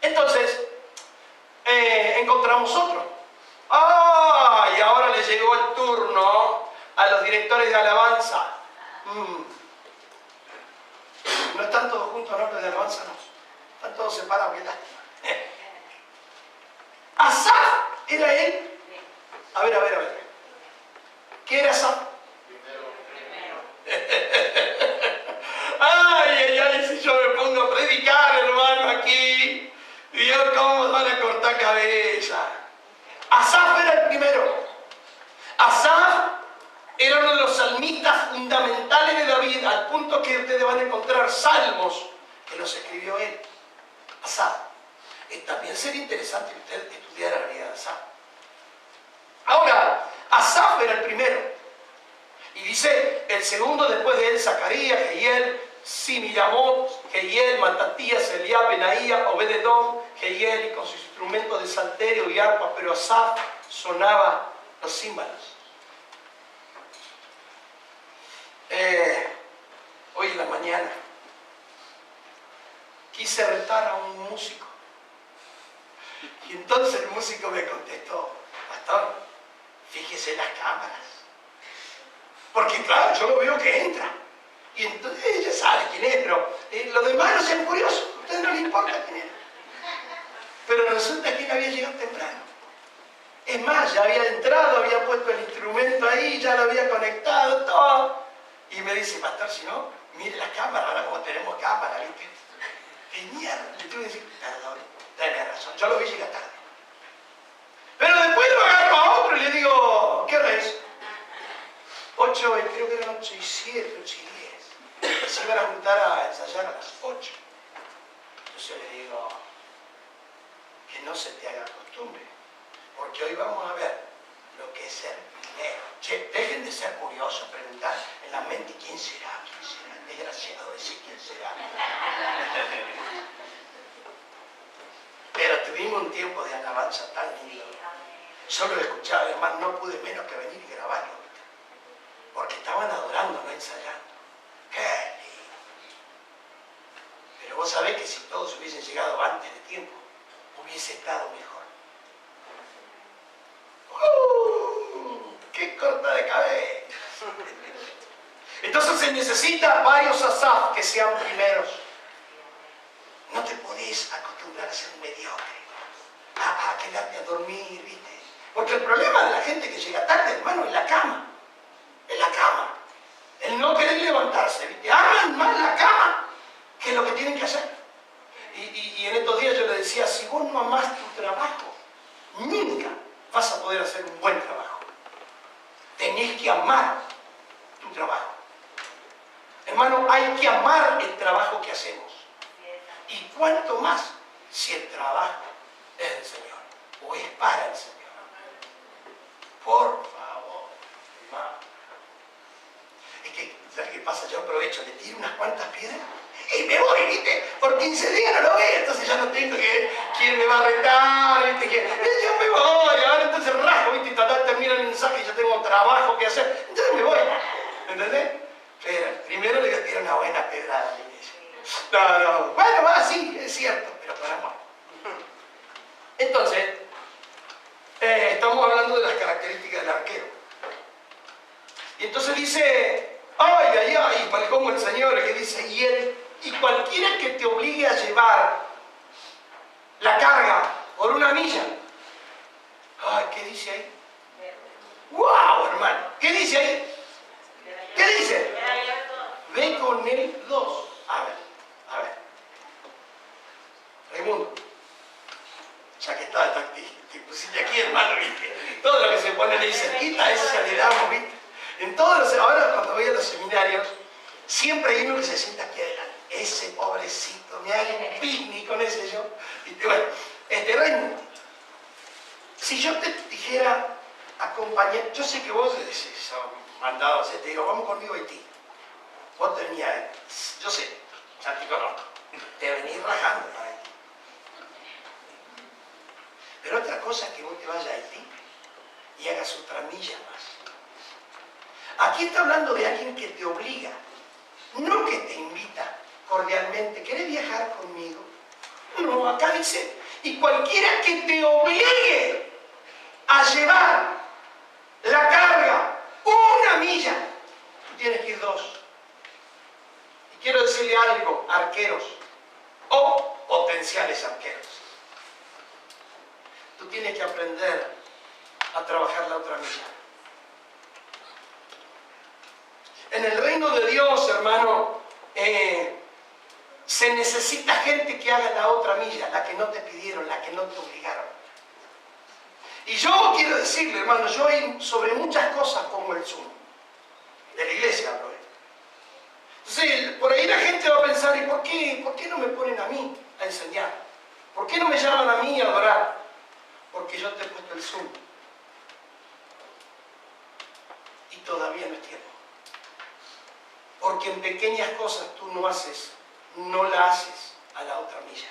Entonces, encontramos otro. Y ahora le llegó el turno a los directores de alabanza. No están todos juntos, ¿no? Los de alabanza no. Están todos separados, qué lástima. Asaf era él. A ver. ¿Qué era Asaf? Ay, si yo me pongo a predicar, hermano, aquí. Dios, ¿cómo van a cortar cabeza? Asaf era el primero. Asaf era uno de los salmistas fundamentales de David, al punto que ustedes van a encontrar salmos que los escribió él. Asaf. También sería interesante que usted estudiara la vida de Asaf. Ahora, Asaf era el primero. Y dice, el segundo después de él, Zacarías, Jehiel, Simiramot, Jehiel, Matatías, Eliab, Benaía, Obededom, Jehiel, y con sus instrumentos de salterio y arpa, pero Asaf sonaba los címbalos. Hoy en la mañana quise retar a un músico. Y entonces el músico me contestó, pastor, fíjese en las cámaras. Porque claro, yo lo veo que entra. Y entonces ella sabe quién es, pero los demás no sean curiosos. A ustedes no les importa quién es. Pero resulta que él había llegado temprano. Es más, ya había entrado, había puesto el instrumento ahí, ya lo había conectado, todo. Y me dice, pastor, si no, mire las cámaras, ahora como tenemos cámaras, ¿viste? Genial. Le tuve que decir, perdón, tenés razón, yo lo vi llegar tarde. Pero después lo agarro a otro y le digo, ¿qué hora es? 8, creo que eran 8:07, 8:10. Se iban a juntar a ensayar a las 8. Entonces le digo, que no se te haga costumbre, porque hoy vamos a ver lo que es ser primero. Che, dejen de ser curiosos, preguntar en la mente quién será, desgraciado decir quién será. Pero tuvimos un tiempo de alabanza tan lindo. Solo escuchaba, además no pude menos que venir y grabarlo, porque estaban adorando, no ensayando. ¡Qué lindo! Pero vos sabés que si todos hubiesen llegado antes de tiempo, hubiese estado mejor. ¡Qué corta de cabeza! Entonces se necesita varios Asaf que sean primeros. No te podés acostumbrar a ser un mediocre, a quedarte a dormir, ¿viste? Porque el problema de la gente que llega tarde, hermano, es la cama. Es la cama. El no querer levantarse, ¿viste? Hagan más la cama que lo que tienen que hacer. Y en estos días yo le decía, si vos no amás tu trabajo, nunca vas a poder hacer un buen trabajo. Tenés que amar tu trabajo. Hermano, hay que amar el trabajo que hacemos. Y cuánto más si el trabajo es del Señor o es para el Señor. Por favor, hermano. Es que, ¿sabes qué pasa? Yo aprovecho, le tiro unas cuantas piedras y me voy, ¿viste? Por 15 días no lo veo, entonces ya no tengo quién me va a retar, ¿viste? Yo me voy, ahora entonces rasgo, ¿viste? Y tratar de terminar el mensaje y yo tengo trabajo que hacer, entonces me voy, ¿entendés? Pero primero le voy a tirar una buena pedrada a la iglesia. No, no. Bueno, va, sí, es cierto, pero para amor. Entonces, estamos hablando de las características del arquero. Y entonces dice, ay, ay, ay, para como el Señor, que dice, y cualquiera que te obligue a llevar la carga por una milla. Ay, ¿qué dice ahí? ¡Wow, hermano! ¿Qué dice ahí? ¿Qué dice? Ve con él dos. A ver. Raimundo, ya que está, te pusiste aquí, hermano, ¿viste? Todo lo que se pone ahí cerquita, eso le damos, ¿viste? En todos los, ahora cuando voy a los seminarios, siempre hay uno que se sienta aquí adelante. Ese pobrecito, me hago un picnic con ese yo. Y bueno, Raimundo, si yo te dijera acompañar, yo sé que vos sos mandado a hacer, te digo, vamos conmigo a Haití. Vos te venías, yo sé, ya te conozco, te venís rajando para Haití. Pero otra cosa es que vos te vayas a Haití y hagas otra milla más. Aquí está hablando de alguien que te obliga, no que te invita cordialmente. ¿Querés viajar conmigo? No, acá dice, y cualquiera que te obligue a llevar la carga una milla, tú tienes que ir dos. Y quiero decirle algo, arqueros o potenciales arqueros. Tú tienes que aprender a trabajar la otra milla. En el reino de Dios, hermano, se necesita gente que haga la otra milla, la que no te pidieron, la que no te obligaron. Y yo quiero decirle, hermano, yo sobre muchas cosas pongo el Zoom. De la iglesia hablo. Entonces, por ahí la gente va a pensar, ¿y por qué no me ponen a mí a enseñar? ¿Por qué no me llaman a mí a adorar? Porque yo te he puesto el Zoom. Y todavía no es tiempo. Porque en pequeñas cosas tú no la haces a la otra milla.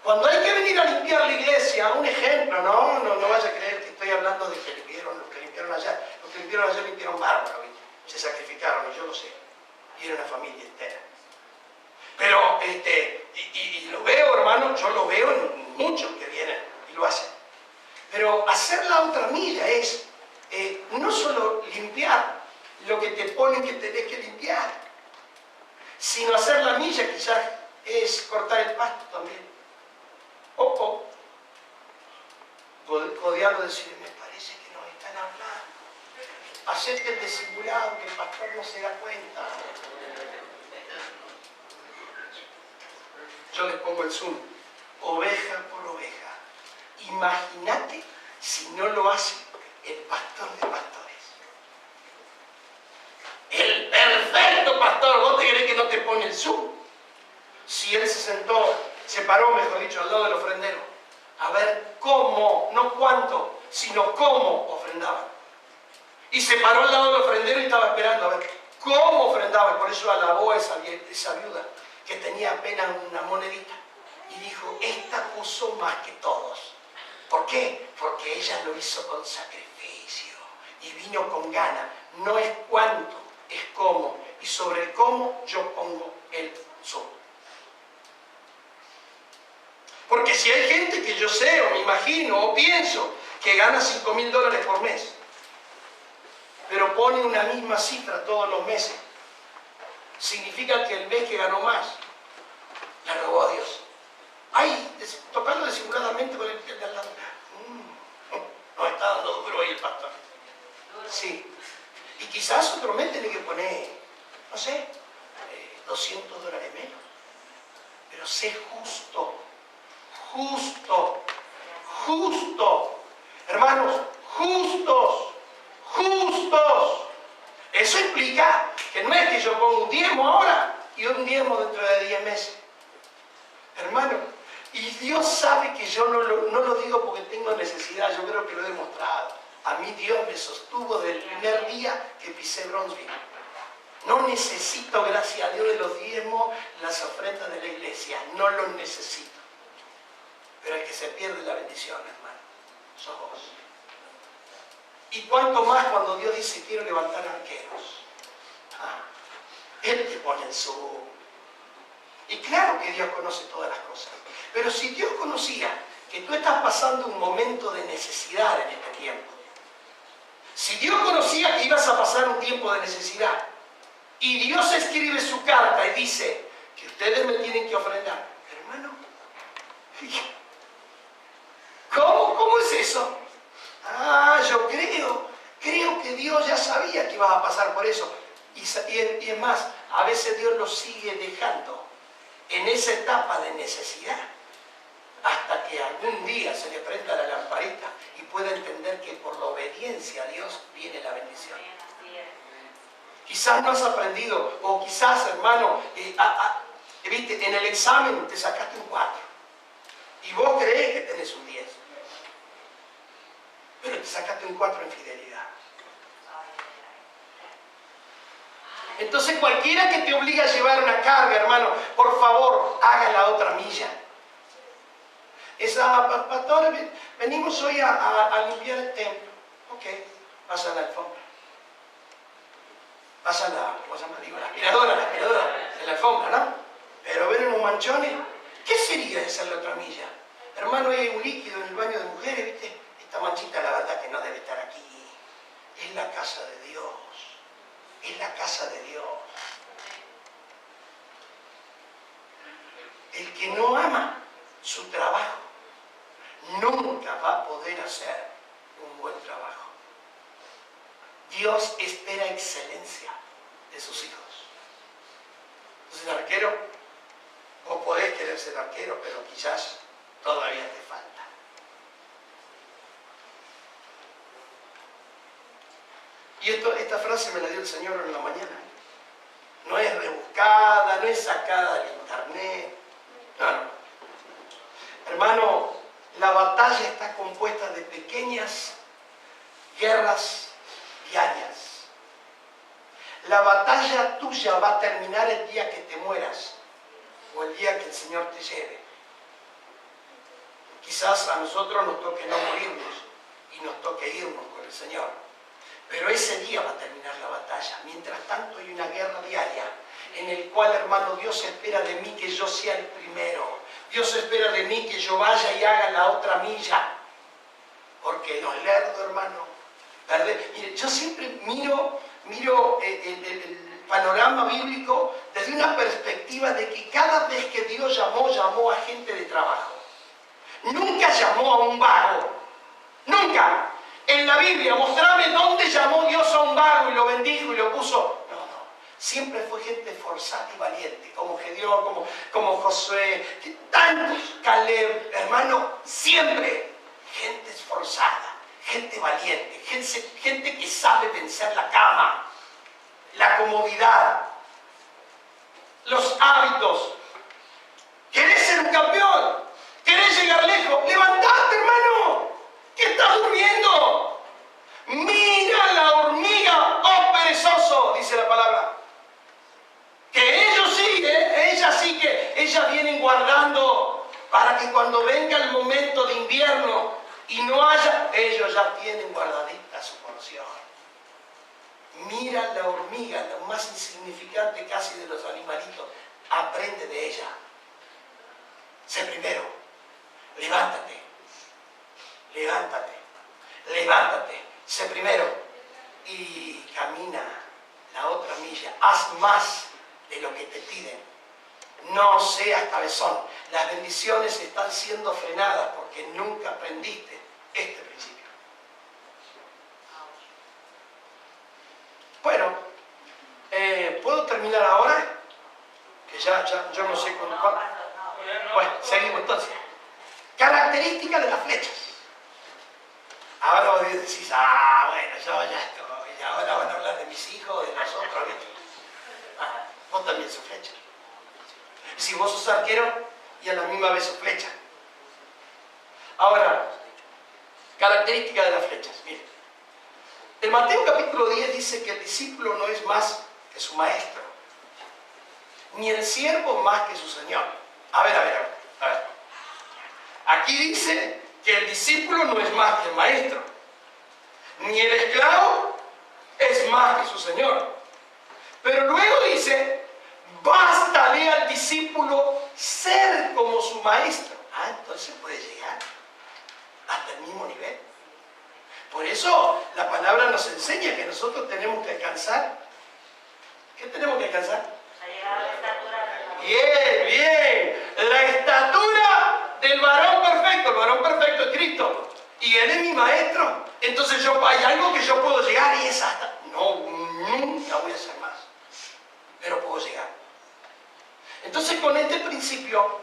Cuando hay que venir a limpiar la iglesia, un ejemplo, no vaya a creer que estoy hablando de que limpiaron, los que limpiaron allá. Los que limpiaron allá limpiaron bárbaro, ¿viste? Se sacrificaron, y yo lo sé. Y era una familia entera. Pero, y lo veo, hermano, yo lo veo en muchos que vienen y lo hacen. Pero hacer la otra milla es no solo limpiar lo que te ponen que tenés que limpiar, sino hacer la milla quizás es cortar el pasto también. O codearlo y decir, me parece que nos están hablando. Hacerte el disimulado, que el pastor no se da cuenta. Yo les pongo el zoom, oveja por oveja. Imagínate si no lo hace el pastor de pastores. El perfecto pastor, ¿vos te crees que no te pone el zoom? Si él se paró, mejor dicho, al lado del ofrendero, a ver cómo, no cuánto, sino cómo ofrendaban. Y se paró al lado del ofrendero y estaba esperando a ver cómo ofrendaban. Por eso alabó a esa viuda que tenía apenas una monedita. Y dijo, esta puso más que todos. ¿Por qué? Porque ella lo hizo con sacrificio y vino con gana. No es cuánto, es cómo. Y sobre el cómo yo pongo el sobre. Porque si hay gente que yo sé, o me imagino, o pienso, que gana $5.000 por mes, pero pone una misma cifra todos los meses, significa que el mes que ganó más, la robó a Dios. Ay, tocando disimuladamente con el pie de al lado. Nos está dando duro ahí el pastor. Sí. Y quizás otro mes tiene que poner, no sé, $200 menos. Pero sé justo. Justo. Hermanos, justos. Eso implica que no es que yo ponga un diezmo ahora y un diezmo dentro de 10 meses. Hermano, y Dios sabe que yo no lo digo porque tengo necesidad, yo creo que lo he demostrado. A mí Dios me sostuvo desde el primer día que pisé Bronzeville. No necesito, gracias a Dios, de los diezmos, las ofrendas de la iglesia. No los necesito. Pero el que se pierde la bendición, hermano, sos vos. Y cuanto más cuando Dios dice, quiero levantar arqueros. Él te pone el Y claro que Dios conoce todas las cosas. Pero si Dios conocía que tú estás pasando un momento de necesidad en este tiempo, si Dios conocía que ibas a pasar un tiempo de necesidad, y Dios escribe su carta y dice que ustedes me tienen que ofrendar, hermano, ¿cómo es eso? Yo creo que Dios ya sabía que ibas a pasar por eso. Y es más, a veces Dios lo sigue dejando en esa etapa de necesidad hasta que algún día se le prenda la lamparita y pueda entender que por la obediencia a Dios viene la bendición. Quizás no has aprendido, o quizás, hermano, viste, en el examen te sacaste un 4 y vos creés que tenés un 10, pero te sacaste un 4 en fidelidad. Entonces cualquiera que te obligue a llevar una carga, hermano, por favor, haga la otra milla. Pastor, venimos hoy a limpiar el templo. Ok, pasa la alfombra. Pasa ¿cómo se llama? Digo, la aspiradora de la alfombra, ¿no? Pero ven unos manchones. ¿Qué sería hacer la otra milla? Hermano, hay un líquido en el baño de mujeres, ¿viste? Esta manchita, la verdad que no debe estar aquí. Es la casa de Dios. Es la casa de Dios. El que no ama su trabajo nunca va a poder hacer un buen trabajo. Dios espera excelencia de sus hijos. Entonces, el arquero, vos podés querer ser arquero, pero quizás todavía te falta. Y esta frase me la dio el Señor en la mañana. No es rebuscada, no es sacada del internet. No. Hermano, la batalla está compuesta de pequeñas guerras diarias. La batalla tuya va a terminar el día que te mueras o el día que el Señor te lleve. Quizás a nosotros nos toque no morirnos y nos toque irnos con el Señor. Pero ese día va a terminar la batalla. Mientras tanto hay una guerra diaria en el cual, hermano, Dios espera de mí que yo sea el primero. Dios espera de mí que yo vaya y haga la otra milla. Porque los lerdos, hermano, mire, yo siempre miro el panorama bíblico desde una perspectiva de que cada vez que Dios llamó a gente de trabajo. Nunca llamó a un vago. Nunca. En la Biblia, mostrame dónde llamó Dios a un vago y lo bendijo y lo puso. No. Siempre fue gente esforzada y valiente, como Gedeón, como Josué, tantos, Caleb, hermano, siempre gente esforzada, gente valiente, gente que sabe vencer la cama, la comodidad, los hábitos. ¿Querés ser un campeón? ¿Querés llegar lejos? ¡Levantate, hermano! ¿Qué estás durmiendo? Mira la hormiga, oh perezoso, dice la palabra. Que ellas vienen guardando para que cuando venga el momento de invierno y no haya, ellos ya tienen guardadita su porción. Mira la hormiga, lo más insignificante casi de los animalitos, aprende de ella. Sé primero, levántate, sé primero y camina la otra milla, haz más de lo que te piden. No seas cabezón. Las bendiciones están siendo frenadas porque nunca aprendiste este principio. Bueno, ¿puedo terminar ahora? Que yo no sé cuándo. Bueno, seguimos entonces. Características de las flechas. Ahora vos decís, bueno, yo ya estoy, y ahora van a hablar de mis hijos, de nosotros, ¿viste? Vos también sos flecha. Si vos sos arquero, y a la misma vez sos flecha. Ahora, características de las flechas. Miren, en Mateo capítulo 10 dice que el discípulo no es más que su maestro, ni el siervo más que su señor. A ver. Aquí dice que el discípulo no es más que el maestro, ni el esclavo es más que su señor. Pero luego dice, Bástale al discípulo ser como su maestro. Entonces puede llegar hasta el mismo nivel. Por eso la palabra nos enseña que nosotros tenemos que alcanzar. ¿Qué tenemos que alcanzar? A llegar a la estatura. Bien, bien. La estatura del varón perfecto. El varón perfecto es Cristo. Y Él es mi maestro. Entonces hay algo que yo puedo llegar y es hasta... No, nunca voy a hacer más. Pero puedo llegar. Entonces con este principio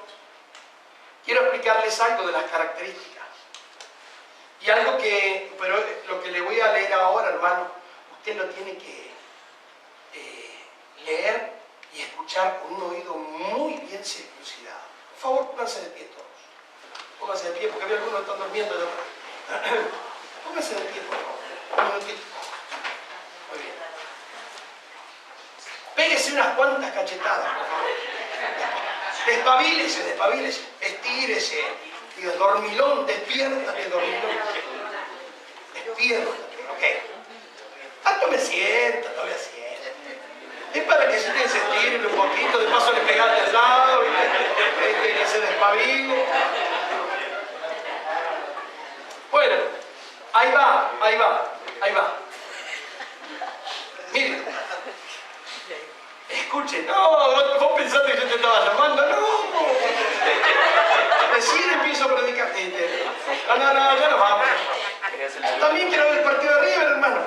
quiero explicarles algo de las características. Y algo que, pero lo que le voy a leer ahora, hermano, usted lo tiene que leer y escuchar con un oído muy bien circuncidado. Por favor, pónganse de pie todos. Pónganse de pie porque veo algunos que están durmiendo. Pónganse de pie, por favor. Un minutito. Muy bien. Pégese unas cuantas cachetadas, por favor. Despabilese, despabilese. Estírese. Digo, dormilón, despiértate, dormilón. Despiértate, ok. Tanto me sienta, todavía sienta. Es para que se estire un poquito, de paso le pegaste al lado, que se despabile. Bueno, ahí va, ahí va, ahí va. Miren. Escuchen, no, vos pensaste que yo te estaba llamando, no. Recién empiezo a predicar. No, ya nos vamos. También quiero ver el partido de River, hermano.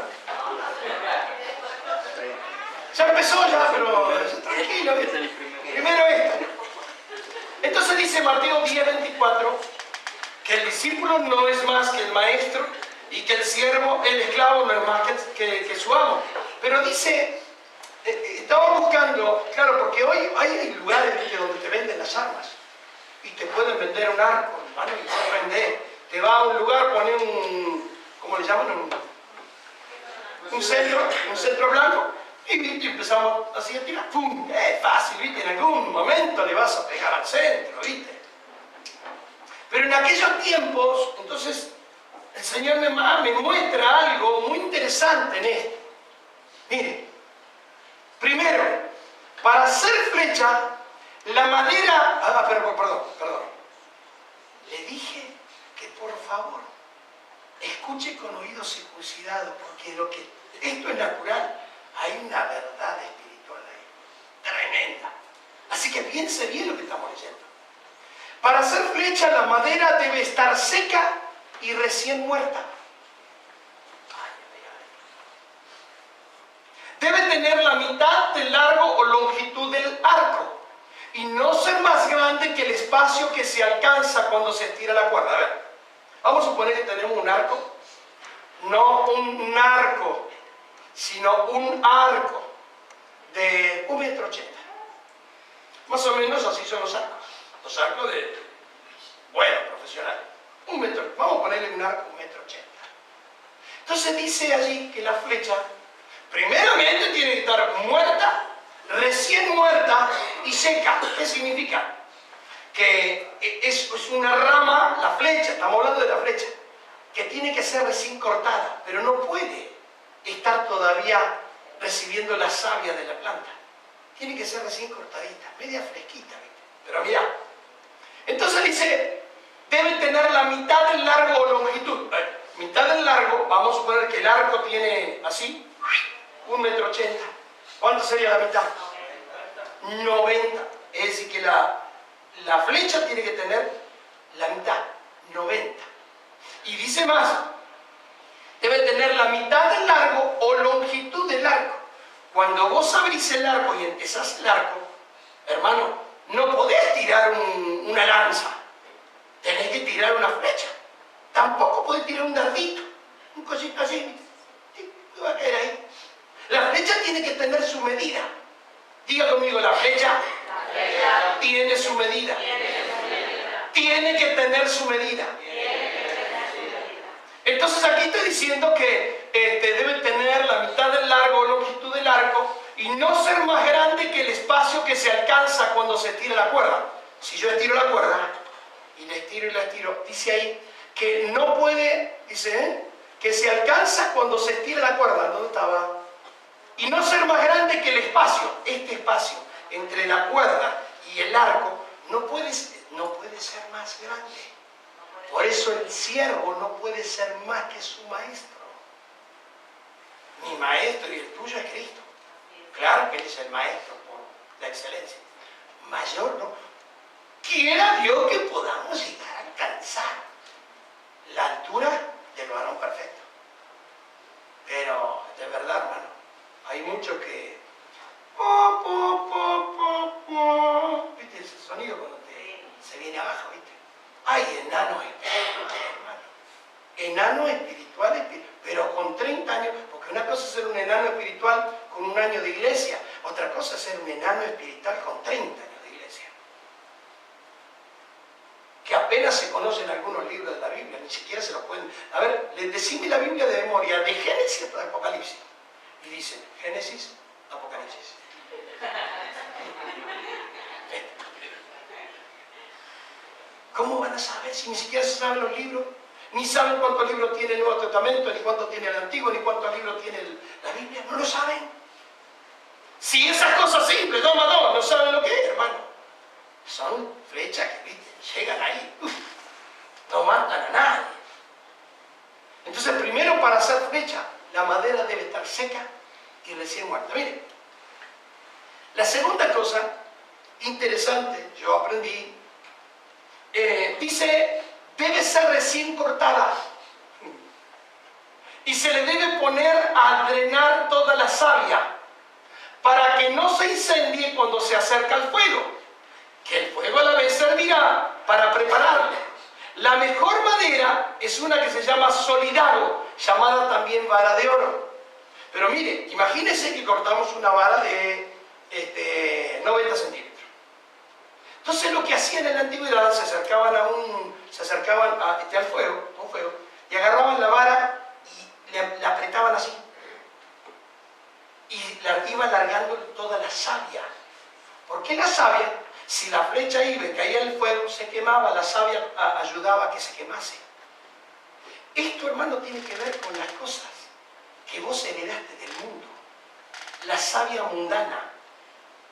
Ya empezó ya, pero tranquilo. Primero esto. Entonces dice Mateo 10:24 que el discípulo no es más que el maestro y que el siervo, el esclavo, no es más que su amo. Pero dice, estaba buscando, claro, porque hoy hay lugares donde te venden las armas y te pueden vender un arco, hermano, y te vender. Te va a un lugar, pone ¿cómo le llaman? Un centro blanco. Y empezamos así a tirar. ¡Pum! Es fácil, ¿viste? En algún momento le vas a pegar al centro, ¿viste? Pero en aquellos tiempos, entonces, el Señor me muestra algo muy interesante en esto. Mire, primero, para hacer flecha, la madera... perdón. Le dije que por favor, escuche con oído circuncidado, porque esto es natural. Hay una verdad espiritual ahí, tremenda. Así que piense bien lo que estamos leyendo. Para hacer flecha, la madera debe estar seca y recién muerta. Debe tener la mitad del largo o longitud del arco y no ser más grande que el espacio que se alcanza cuando se estira la cuerda. A ver, vamos a suponer que tenemos un arco, no un arco, sino un arco de 1,80 m. Más o menos así son los arcos. Los arcos profesionales. 1 metro. Vamos a ponerle un arco 1,80 m. Entonces dice allí que la flecha, primeramente tiene que estar muerta, recién muerta y seca. ¿Qué significa? Que es una rama, la flecha, estamos hablando de la flecha, que tiene que ser recién cortada, pero no puede estar todavía recibiendo la savia de la planta. Tiene que ser recién cortadita, media fresquita, ¿viste? Pero mira, entonces dice, debe tener la mitad del largo o longitud. Mitad del largo, vamos a suponer que el arco tiene así, 1,80 m. ¿Cuánto sería la mitad? 90. Es decir, que la flecha tiene que tener la mitad, 90. Y dice más, debe tener la mitad del largo o longitud del arco. Cuando vos abrís el arco y empezás el arco, hermano, no podés tirar una lanza. Tenés que tirar una flecha. Tampoco podés tirar un dardito. Un cosito así. ¿Qué va a caer ahí? La flecha tiene que tener su medida. Diga conmigo, la flecha tiene su medida. Tiene que tener su medida. Entonces aquí estoy diciendo que debe tener la mitad del largo o longitud del arco y no ser más grande que el espacio que se alcanza cuando se estira la cuerda. Si yo estiro la cuerda y la estiro, dice ahí que no puede, dice, que se alcanza cuando se estira la cuerda. ¿Dónde estaba? Y no ser más grande que el espacio, este espacio, entre la cuerda y el arco no puede ser más grande. Por eso el siervo no puede ser más que su maestro. Mi maestro y el tuyo es Cristo. Claro que Él es el maestro por la excelencia. Mayor no. Quiera Dios que podamos llegar a alcanzar la altura del varón perfecto. Pero, de verdad, hermano, hay muchos que... ¿Viste ese sonido cuando se viene abajo, viste? Hay enanos espirituales, hermano. Enanos espirituales, pero con 30 años, porque una cosa es ser un enano espiritual con 1 año de iglesia, otra cosa es ser un enano espiritual con 30 años de iglesia. Que apenas se conocen algunos libros de la Biblia, ni siquiera se los pueden... A ver, decime la Biblia de memoria, de Génesis hasta Apocalipsis. Y dicen, Génesis, Apocalipsis. ¿Cómo van a saber si ni siquiera se saben los libros? Ni saben cuántos libros tiene el Nuevo Testamento, ni cuánto tiene el Antiguo, ni cuántos libros tiene la Biblia. No lo saben. Si esas cosas simples, 2 más 2, no saben lo que es, hermano. Son flechas que, ¿viste?, llegan ahí. No matan a nadie. Entonces, primero, para hacer flecha, la madera debe estar seca y recién muerta. Miren, la segunda cosa interesante, yo aprendí, dice, debe ser recién cortada y se le debe poner a drenar toda la savia para que no se incendie cuando se acerca al fuego, que el fuego a la vez servirá para prepararlo. La mejor madera es una que se llama solidaro, llamada también vara de oro. Pero mire, imagínense que cortamos una vara de 90 centímetros. Entonces lo que hacían en la antigüedad, se acercaban al fuego, y agarraban la vara y la apretaban así. Y la iban alargando toda la savia. ¿Por qué la savia? Si la flecha iba y caía en el fuego, se quemaba, la savia ayudaba a que se quemase. Esto, hermano, tiene que ver con las cosas que vos heredaste del mundo. La savia mundana,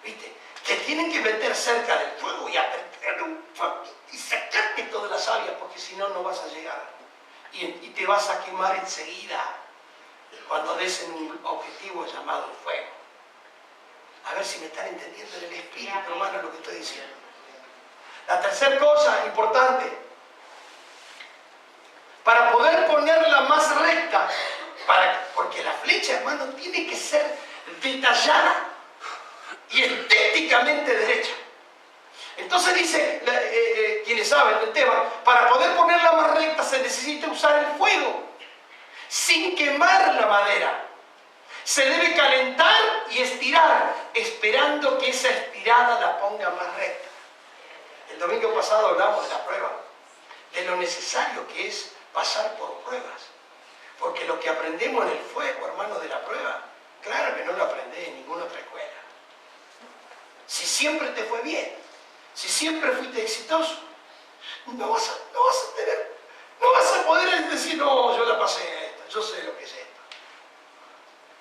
¿viste? Te tienen que meter cerca del fuego y apretar un poquito y sacarte toda la savia, porque si no, no vas a llegar. Y te vas a quemar enseguida cuando des en un objetivo llamado el fuego. A ver si me están entendiendo en el espíritu, hermano, lo que estoy diciendo. La tercera cosa importante, para poder ponerla más recta, porque la flecha, hermano, tiene que ser detallada y estéticamente derecha. Entonces dice, quienes saben del tema, para poder ponerla más recta se necesita usar el fuego, sin quemar la madera. Se debe calentar y estirar, esperando que esa estirada la ponga más recta. El domingo pasado hablamos de la prueba, de lo necesario que es pasar por pruebas. Porque lo que aprendemos en el fuego, hermano, de la prueba, claro que no lo aprendés en ninguna otra escuela. Si siempre te fue bien, si siempre fuiste exitoso, no vas a poder decir, no, yo la pasé esto, yo sé lo que es esto.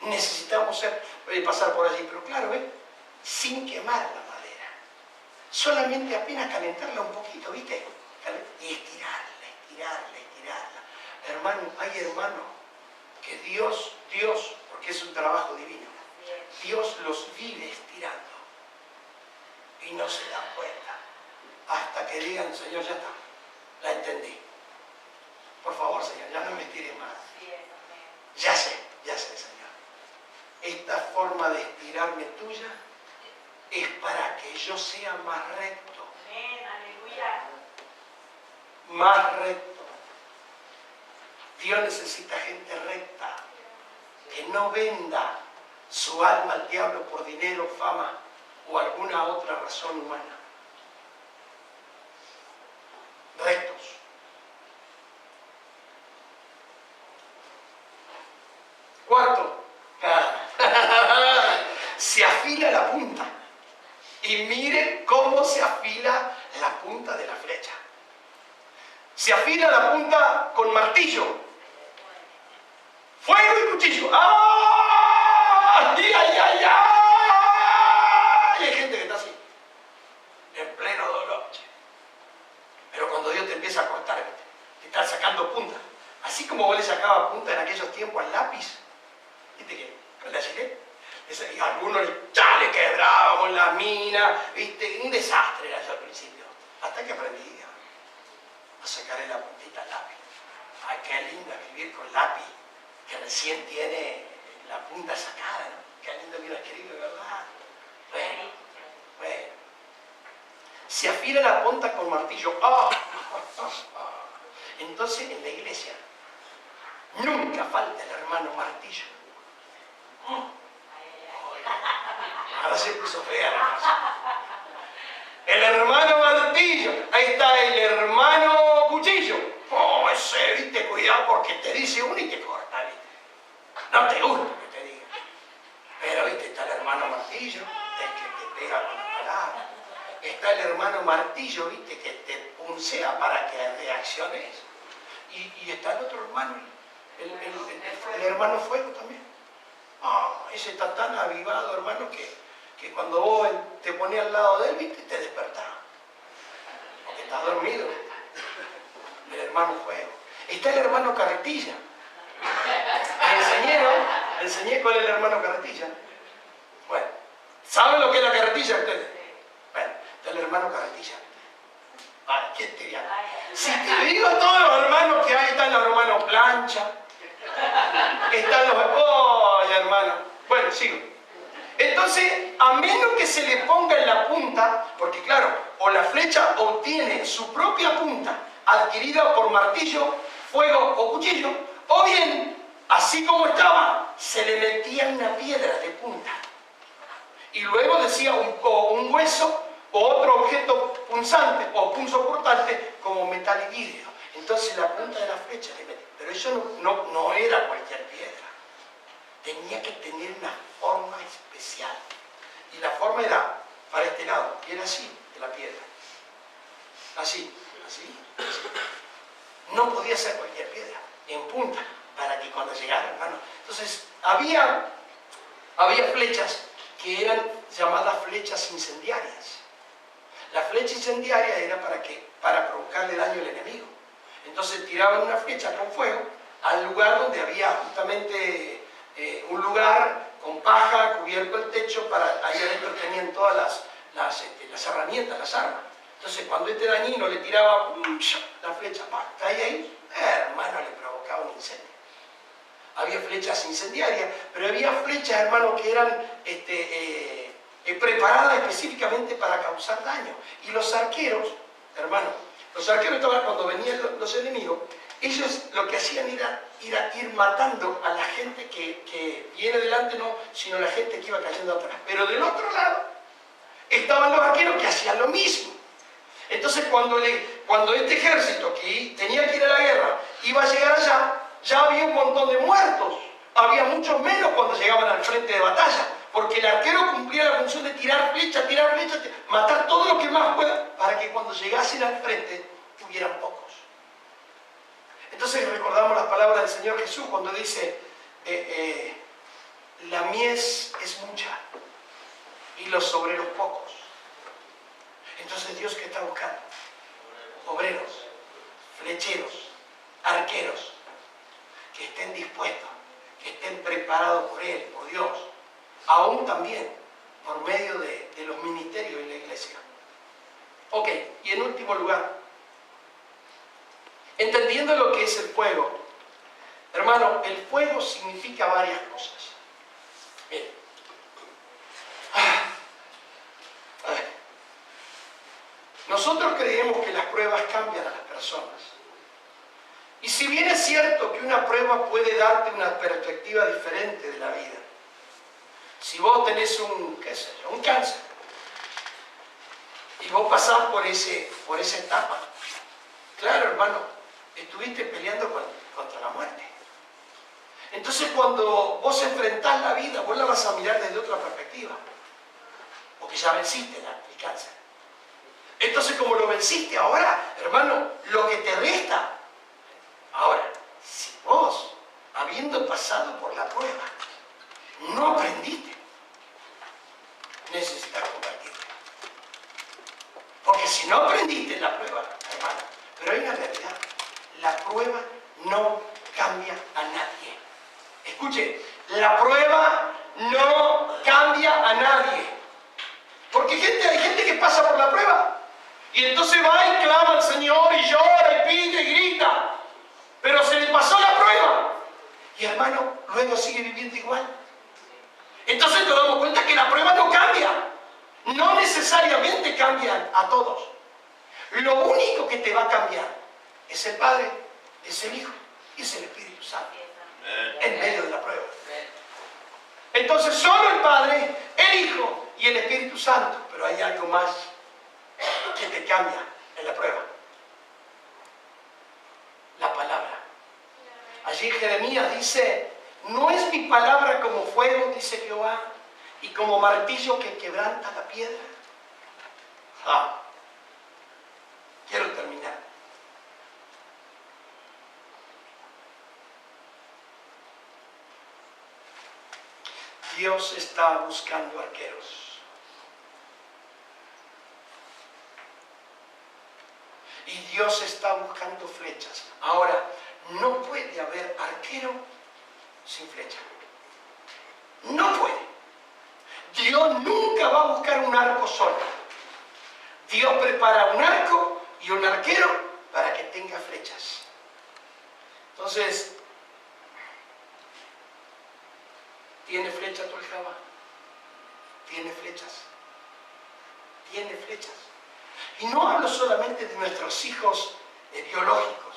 Necesitamos pasar por allí, pero claro, sin quemar la madera. Solamente apenas calentarla un poquito, ¿viste? Y estirarla. Hermano, hay hermanos que Dios, porque es un trabajo divino, Dios los vive estirando y no se dan cuenta hasta que digan, Señor, ya está, la entendí. Por favor, Señor, ya no me estires más. Ya sé, Señor. Esta forma de estirarme tuya es para que yo sea más recto. Más recto. Dios necesita gente recta, que no venda su alma al diablo por dinero, fama o alguna otra razón humana. Rectos. Cuarto, se afila la punta. Y miren cómo se afila la punta de la flecha. Se afila la punta con martillo. Fuego y cuchillo. ¡Ah! ¡Ay, ay, ay, ay! Hay gente que está uno ya le quebrábamos la mina, ¿viste? Un desastre era eso al principio. Hasta que aprendí a sacarle la puntita al lápiz. Ay, qué lindo escribir con lápiz, que recién tiene la punta sacada, ¿no? Qué lindo que uno escribe, ¿verdad? Bueno. Se afila la punta con martillo. ¡Ah! Entonces, en la iglesia, nunca falta el hermano martillo. Ahora se puso fea la cosa. El hermano martillo. Ahí está el hermano cuchillo. Oh, ese, viste, cuidado porque te dice uno y te corta, viste. No te gusta que te diga. Pero, viste, está el hermano martillo, el que te pega con la palabra. Está el hermano martillo, viste, que te puncea para que reacciones. Y está el otro hermano, el hermano fuego también. Ese está tan avivado, hermano, que cuando vos te pones al lado de él, viste, te despertás. Porque estás dormido. El hermano fuego. Está el hermano carretilla. Me enseñé cuál es el hermano carretilla. Bueno, ¿saben lo que es la carretilla ustedes? Bueno, está el hermano carretilla. ¿Quién te diría? Si te digo todos los hermanos que hay, están los hermanos plancha, están los... ¡Oh, hermano! Bueno, sigo. Entonces, a menos que se le ponga en la punta, porque claro, o la flecha obtiene su propia punta, adquirida por martillo, fuego o cuchillo, o bien, así como estaba, se le metía una piedra de punta. Y luego decía un hueso o otro objeto punzante o punzocortante como metal y vidrio. Entonces la punta de la flecha le metía. Pero eso no era cualquier piedra. Tenía que tener una forma especial. Y la forma era para este lado. Y era así, de la piedra. Así. No podía ser cualquier piedra. En punta. Para que cuando llegara, hermano. Entonces, había flechas que eran llamadas flechas incendiarias. La flecha incendiaria era para provocarle daño al enemigo. Entonces tiraban una flecha con fuego al lugar donde había justamente un lugar con paja, cubierto el techo, ahí adentro tenían todas las herramientas, las armas. Entonces cuando este dañino le tiraba la flecha, caía ahí, hermano, le provocaba un incendio. Había flechas incendiarias, pero había flechas, hermano, que eran preparadas específicamente para causar daño. Y los arqueros, hermano, estaban, cuando venían los enemigos, ellos lo que hacían era ir matando a la gente que viene delante, no, sino la gente que iba cayendo atrás. Pero del otro lado estaban los arqueros que hacían lo mismo. Entonces cuando este ejército que tenía que ir a la guerra iba a llegar allá, ya había un montón de muertos. Había muchos menos cuando llegaban al frente de batalla, porque el arquero cumplía la función de tirar flechas, matar todo lo que más pueda, para que cuando llegasen al frente hubieran pocos. Entonces recordamos las palabras del Señor Jesús cuando dice, la mies es mucha y los obreros pocos. Entonces Dios, ¿qué está buscando? Obreros, flecheros, arqueros, que estén dispuestos, que estén preparados por Él, por Dios, aún también por medio de los ministerios en la iglesia. Ok, y en último lugar, entendiendo lo que es el fuego, hermano, el fuego significa varias cosas. Miren. Nosotros creemos que las pruebas cambian a las personas. Y si bien es cierto que una prueba puede darte una perspectiva diferente de la vida, si vos tenés un cáncer, y vos pasás por esa etapa, claro, hermano, estuviste peleando contra la muerte. Entonces cuando vos enfrentás la vida, vos la vas a mirar desde otra perspectiva, porque ya venciste el cáncer. Entonces como lo venciste ahora, hermano, lo que te resta. Ahora, si vos, habiendo pasado por la prueba, no aprendiste, necesitas convertirte. Porque si no aprendiste en la prueba, hermano, pero hay una realidad, la prueba no cambia a nadie. Escuche, la prueba no cambia a nadie. Porque hay gente que pasa por la prueba. Y entonces va y clama al Señor y llora y pide y grita. Pero se le pasó la prueba. Y hermano, luego sigue viviendo igual. Entonces nos damos cuenta que la prueba no cambia. No necesariamente cambian a todos. Lo único que te va a cambiar es el Padre, es el Hijo y es el Espíritu Santo. En medio de la prueba. Entonces solo el Padre, el Hijo y el Espíritu Santo. Pero hay algo más que te cambia en la prueba. La palabra. Allí Jeremías dice, no es mi palabra como fuego, dice Jehová, y como martillo que quebranta la piedra. Quiero terminar. Dios está buscando arqueros. Y Dios está buscando flechas. Ahora, no puede haber arquero sin flecha. No puede. Dios nunca va a buscar un arco solo. Dios prepara un arco y un arquero para que tenga flechas. Entonces, ¿tiene flecha tu aljaba? ¿Tiene flechas? ¿Tiene flechas? Y no hablo solamente de nuestros hijos biológicos.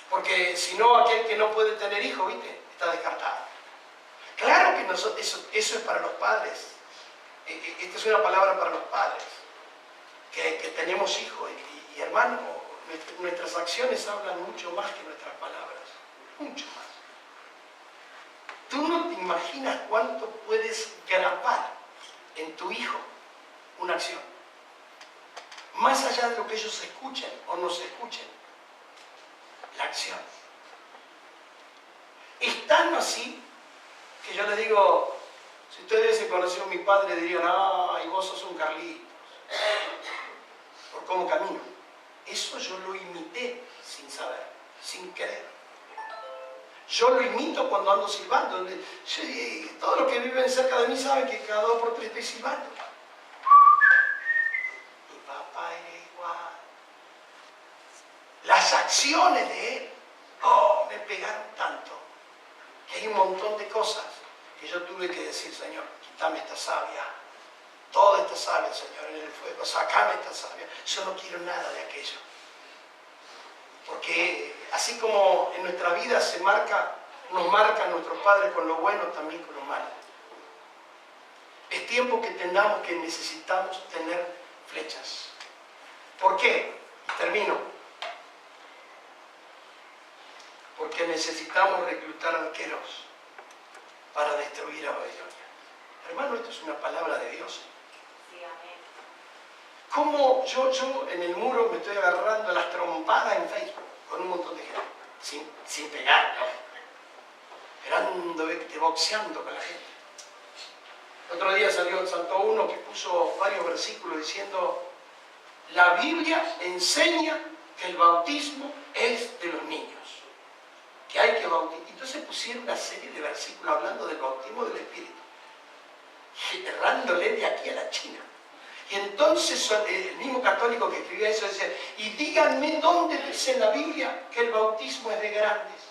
Porque si no, aquel que no puede tener hijos, ¿viste? Está descartado. Claro que nosotros, eso es para los padres. Esta es una palabra para los padres. Que tenemos hijos. Y hermano, nuestras acciones hablan mucho más que nuestras palabras. Mucho más. Tú no te imaginas cuánto puedes grabar en tu hijo una acción. Más allá de lo que ellos escuchen o no se escuchen. La acción. Es tan así que yo les digo, si ustedes hubiesen conocido a mi padre dirían, y vos sos un Carlitos, por cómo camino. Eso yo lo imité sin saber, sin querer. Yo lo imito cuando ando silbando. Todos los que viven cerca de mí saben que cada 2 por 3 estoy silbando. Mi papá era igual. Las acciones de él, me pegaron tanto, que hay un montón de cosas que yo tuve que decir, Señor, quítame esta savia, toda esta savia, Señor, en el fuego, sacame esta savia. Yo no quiero nada de aquello. Porque así como en nuestra vida nos marca nuestros padres con lo bueno, también con lo malo. Es tiempo que necesitamos tener flechas. ¿Por qué? Termino. Porque necesitamos reclutar arqueros para destruir a Babilonia. Hermano, esto es una palabra de Dios. Sí, amén. ¿Cómo yo en el muro me estoy agarrando las trompadas en Facebook con un montón de gente? Sin pegar, ¿no? Pero ando boxeando con la gente. El otro día saltó uno que puso varios versículos diciendo, la Biblia enseña que el bautismo es de los niños. Que hay que bautizar. Entonces pusieron una serie de versículos hablando del bautismo del Espíritu. Errándole de aquí a la China. Y entonces el mismo católico que escribía eso decía, y díganme dónde dice en la Biblia que el bautismo es de grandes.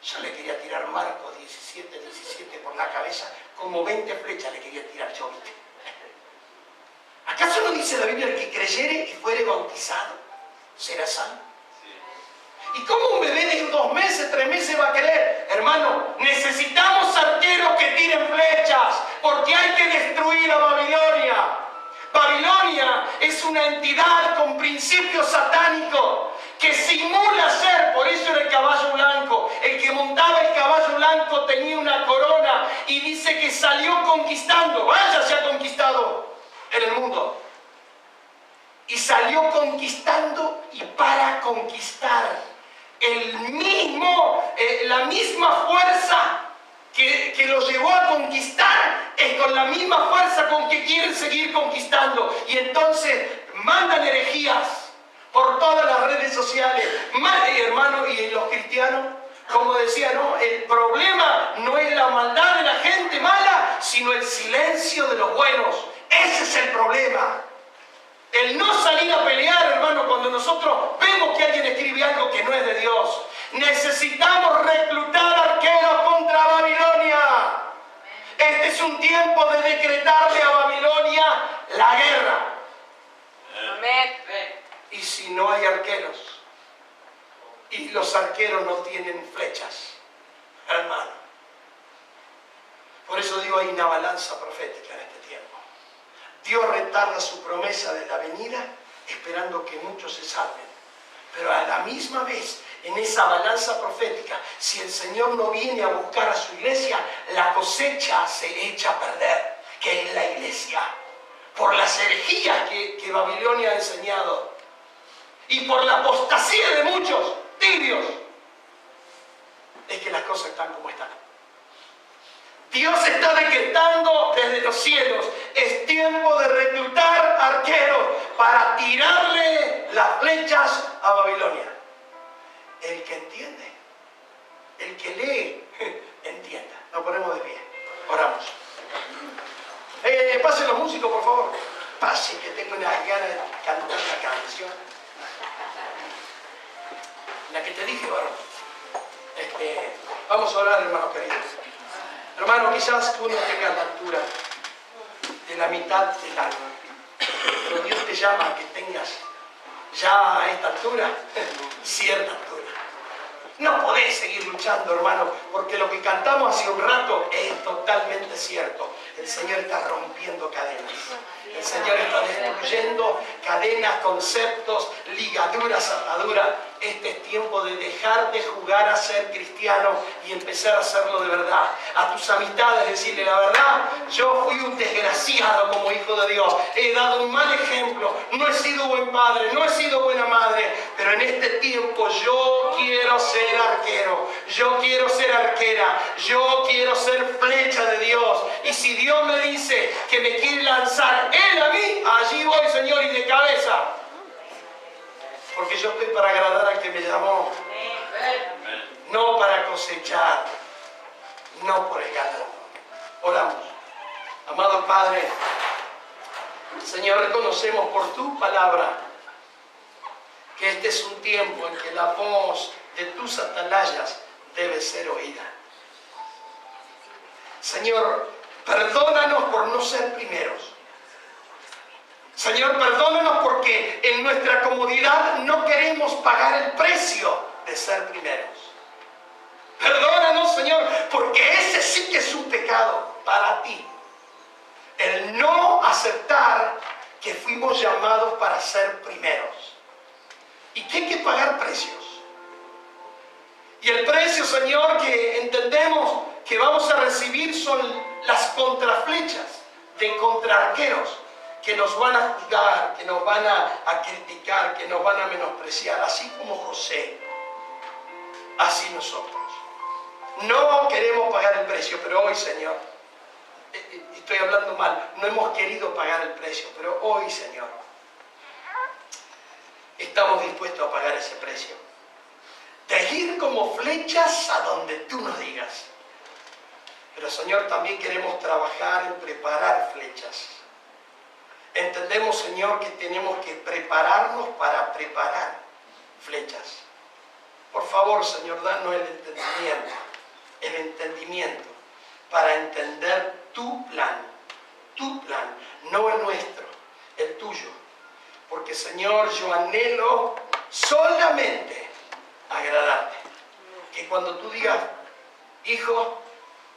Yo le quería tirar Marcos 17 por la cabeza, como 20 flechas le quería tirar yo, ¿viste? ¿Acaso no dice la Biblia el que creyere y fuere bautizado será salvo? ¿Y cómo un bebé de 2 meses, 3 meses va a creer? Hermano, necesitamos arqueros que tiren flechas, porque hay que destruir a Babilonia. Babilonia es una entidad con principio satánico que simula ser, por eso era el caballo blanco. El que montaba el caballo blanco tenía una corona y dice que salió conquistando. Vaya, se ha conquistado en el mundo. Y salió conquistando y para conquistar. La misma fuerza que los llevó a conquistar es con la misma fuerza con que quieren seguir conquistando. Y entonces mandan herejías por todas las redes sociales. Hermano, y los cristianos, como decía, no, el problema no es la maldad de la gente mala, sino el silencio de los buenos. Ese es el problema. El no salir a pelear, hermano, cuando nosotros vemos que alguien escribe algo que no es de Dios. Necesitamos reclutar arqueros contra Babilonia. Este es un tiempo de decretarle a Babilonia la guerra. Amén. Y si no hay arqueros, y los arqueros no tienen flechas, hermano. Por eso digo, hay una balanza profética en este tiempo. Dios retarda su promesa de la venida, esperando que muchos se salven. Pero a la misma vez, en esa balanza profética, si el Señor no viene a buscar a su iglesia, la cosecha se echa a perder, que es la iglesia. Por las herejías que Babilonia ha enseñado. Y por la apostasía de muchos tibios. Es que las cosas están como están. Dios está decretando desde los cielos. Es tiempo de reclutar arqueros para tirarle las flechas a Babilonia. El que entiende, el que lee, entienda. Nos ponemos de pie. Oramos. Pasen los músicos, por favor. Pasen, que tengo una gana de cantar la canción. La que te dije, varón. Vamos a orar, hermanos queridos. Hermano, quizás tú no tengas la altura de la mitad del alma, pero Dios te llama a que tengas ya a esta altura cierta altura. No podés seguir luchando, hermano, porque lo que cantamos hace un rato es totalmente cierto. El Señor está rompiendo cadenas. El Señor está destruyendo cadenas, conceptos, ligaduras, ataduras. Este es tiempo de dejar de jugar a ser cristiano y empezar a hacerlo de verdad. A tus amistades decirle la verdad, yo fui un desgraciado como hijo de Dios. He dado un mal ejemplo, no he sido buen padre, no he sido buena madre, pero en este tiempo yo quiero ser arquero, yo quiero ser arquera, yo quiero ser flecha de Dios. Y si Dios me dice que me quiere lanzar Él a mí, allí voy, Señor, y de cabeza. Porque yo estoy para agradar al que me llamó. No para cosechar. No por el ganado. Oramos. Amado Padre, Señor, reconocemos por tu palabra que este es un tiempo en que la voz de tus atalayas debe ser oída. Señor, perdónanos por no ser primeros. Señor, perdónanos porque en nuestra comodidad no queremos pagar el precio de ser primeros. Perdónanos, Señor, porque ese sí que es un pecado para ti. El no aceptar que fuimos llamados para ser primeros. Y que hay que pagar precios. Y el precio, Señor, que entendemos que vamos a recibir son las contraflechas de contraarqueros que nos van a juzgar, que nos van a criticar, que nos van a menospreciar, así como José, así nosotros. No queremos pagar el precio, pero hoy, Señor, estoy hablando mal, no hemos querido pagar el precio, pero hoy, Señor, estamos dispuestos a pagar ese precio. De ir como flechas a donde tú nos digas. Pero, Señor, también queremos trabajar en preparar flechas. Entendemos, Señor, que tenemos que prepararnos para preparar flechas. Por favor, Señor, danos el entendimiento para entender tu plan, no el nuestro, el tuyo. Porque, Señor, yo anhelo solamente agradarte. Que cuando tú digas, hijo,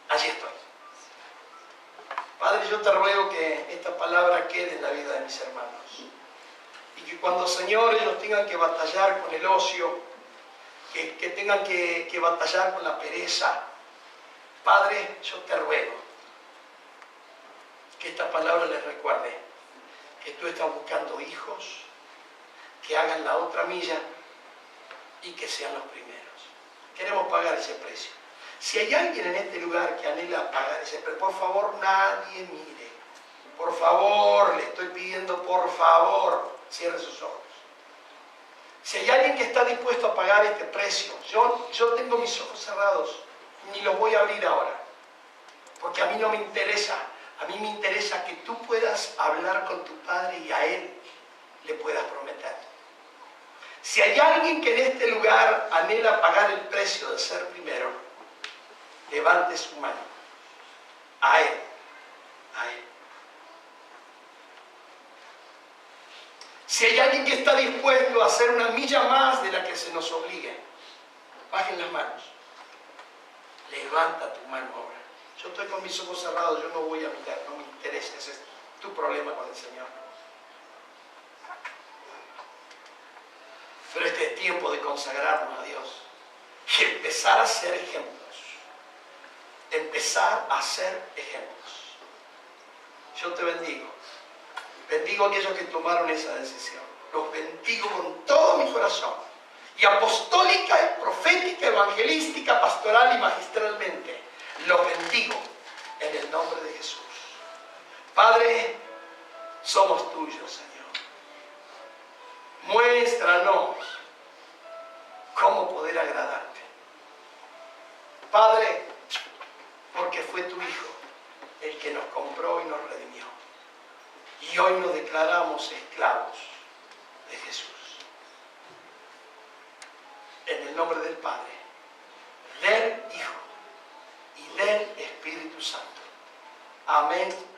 allí estoy. Padre, yo te ruego que esta palabra quede en la vida de mis hermanos. Y que cuando, Señor, ellos tengan que batallar con el ocio, que tengan que batallar con la pereza, Padre, yo te ruego que esta palabra les recuerde que tú estás buscando hijos que hagan la otra milla y que sean los primeros. Queremos pagar ese precio. Si hay alguien en este lugar que anhela pagar ese precio, por favor, nadie mire. Por favor, le estoy pidiendo, por favor, cierre sus ojos. Si hay alguien que está dispuesto a pagar este precio, yo tengo mis ojos cerrados, ni los voy a abrir ahora. Porque a mí no me interesa. A mí me interesa que tú puedas hablar con tu Padre y a Él le puedas prometer. Si hay alguien que en este lugar anhela pagar el precio de ser primero, levante su mano. A Él. A Él. Si hay alguien que está dispuesto a hacer una milla más de la que se nos obligue, bajen las manos. Levanta tu mano ahora. Yo estoy con mis ojos cerrados, yo no voy a mirar, no me interesa, ese es tu problema con el Señor. Pero este es tiempo de consagrarnos a Dios y empezar a ser ejemplos. Empezar a ser ejemplos. Yo te bendigo. Bendigo a aquellos que tomaron esa decisión. Los bendigo con todo mi corazón. Y apostólica, profética, evangelística, pastoral y magistralmente. Los bendigo en el nombre de Jesús. Padre, somos tuyos, Señor. Muéstranos cómo poder agradarte. Padre, porque fue tu Hijo el que nos compró y nos redimió. Y hoy nos declaramos esclavos de Jesús. En el nombre del Padre, del Hijo y del Espíritu Santo. Amén.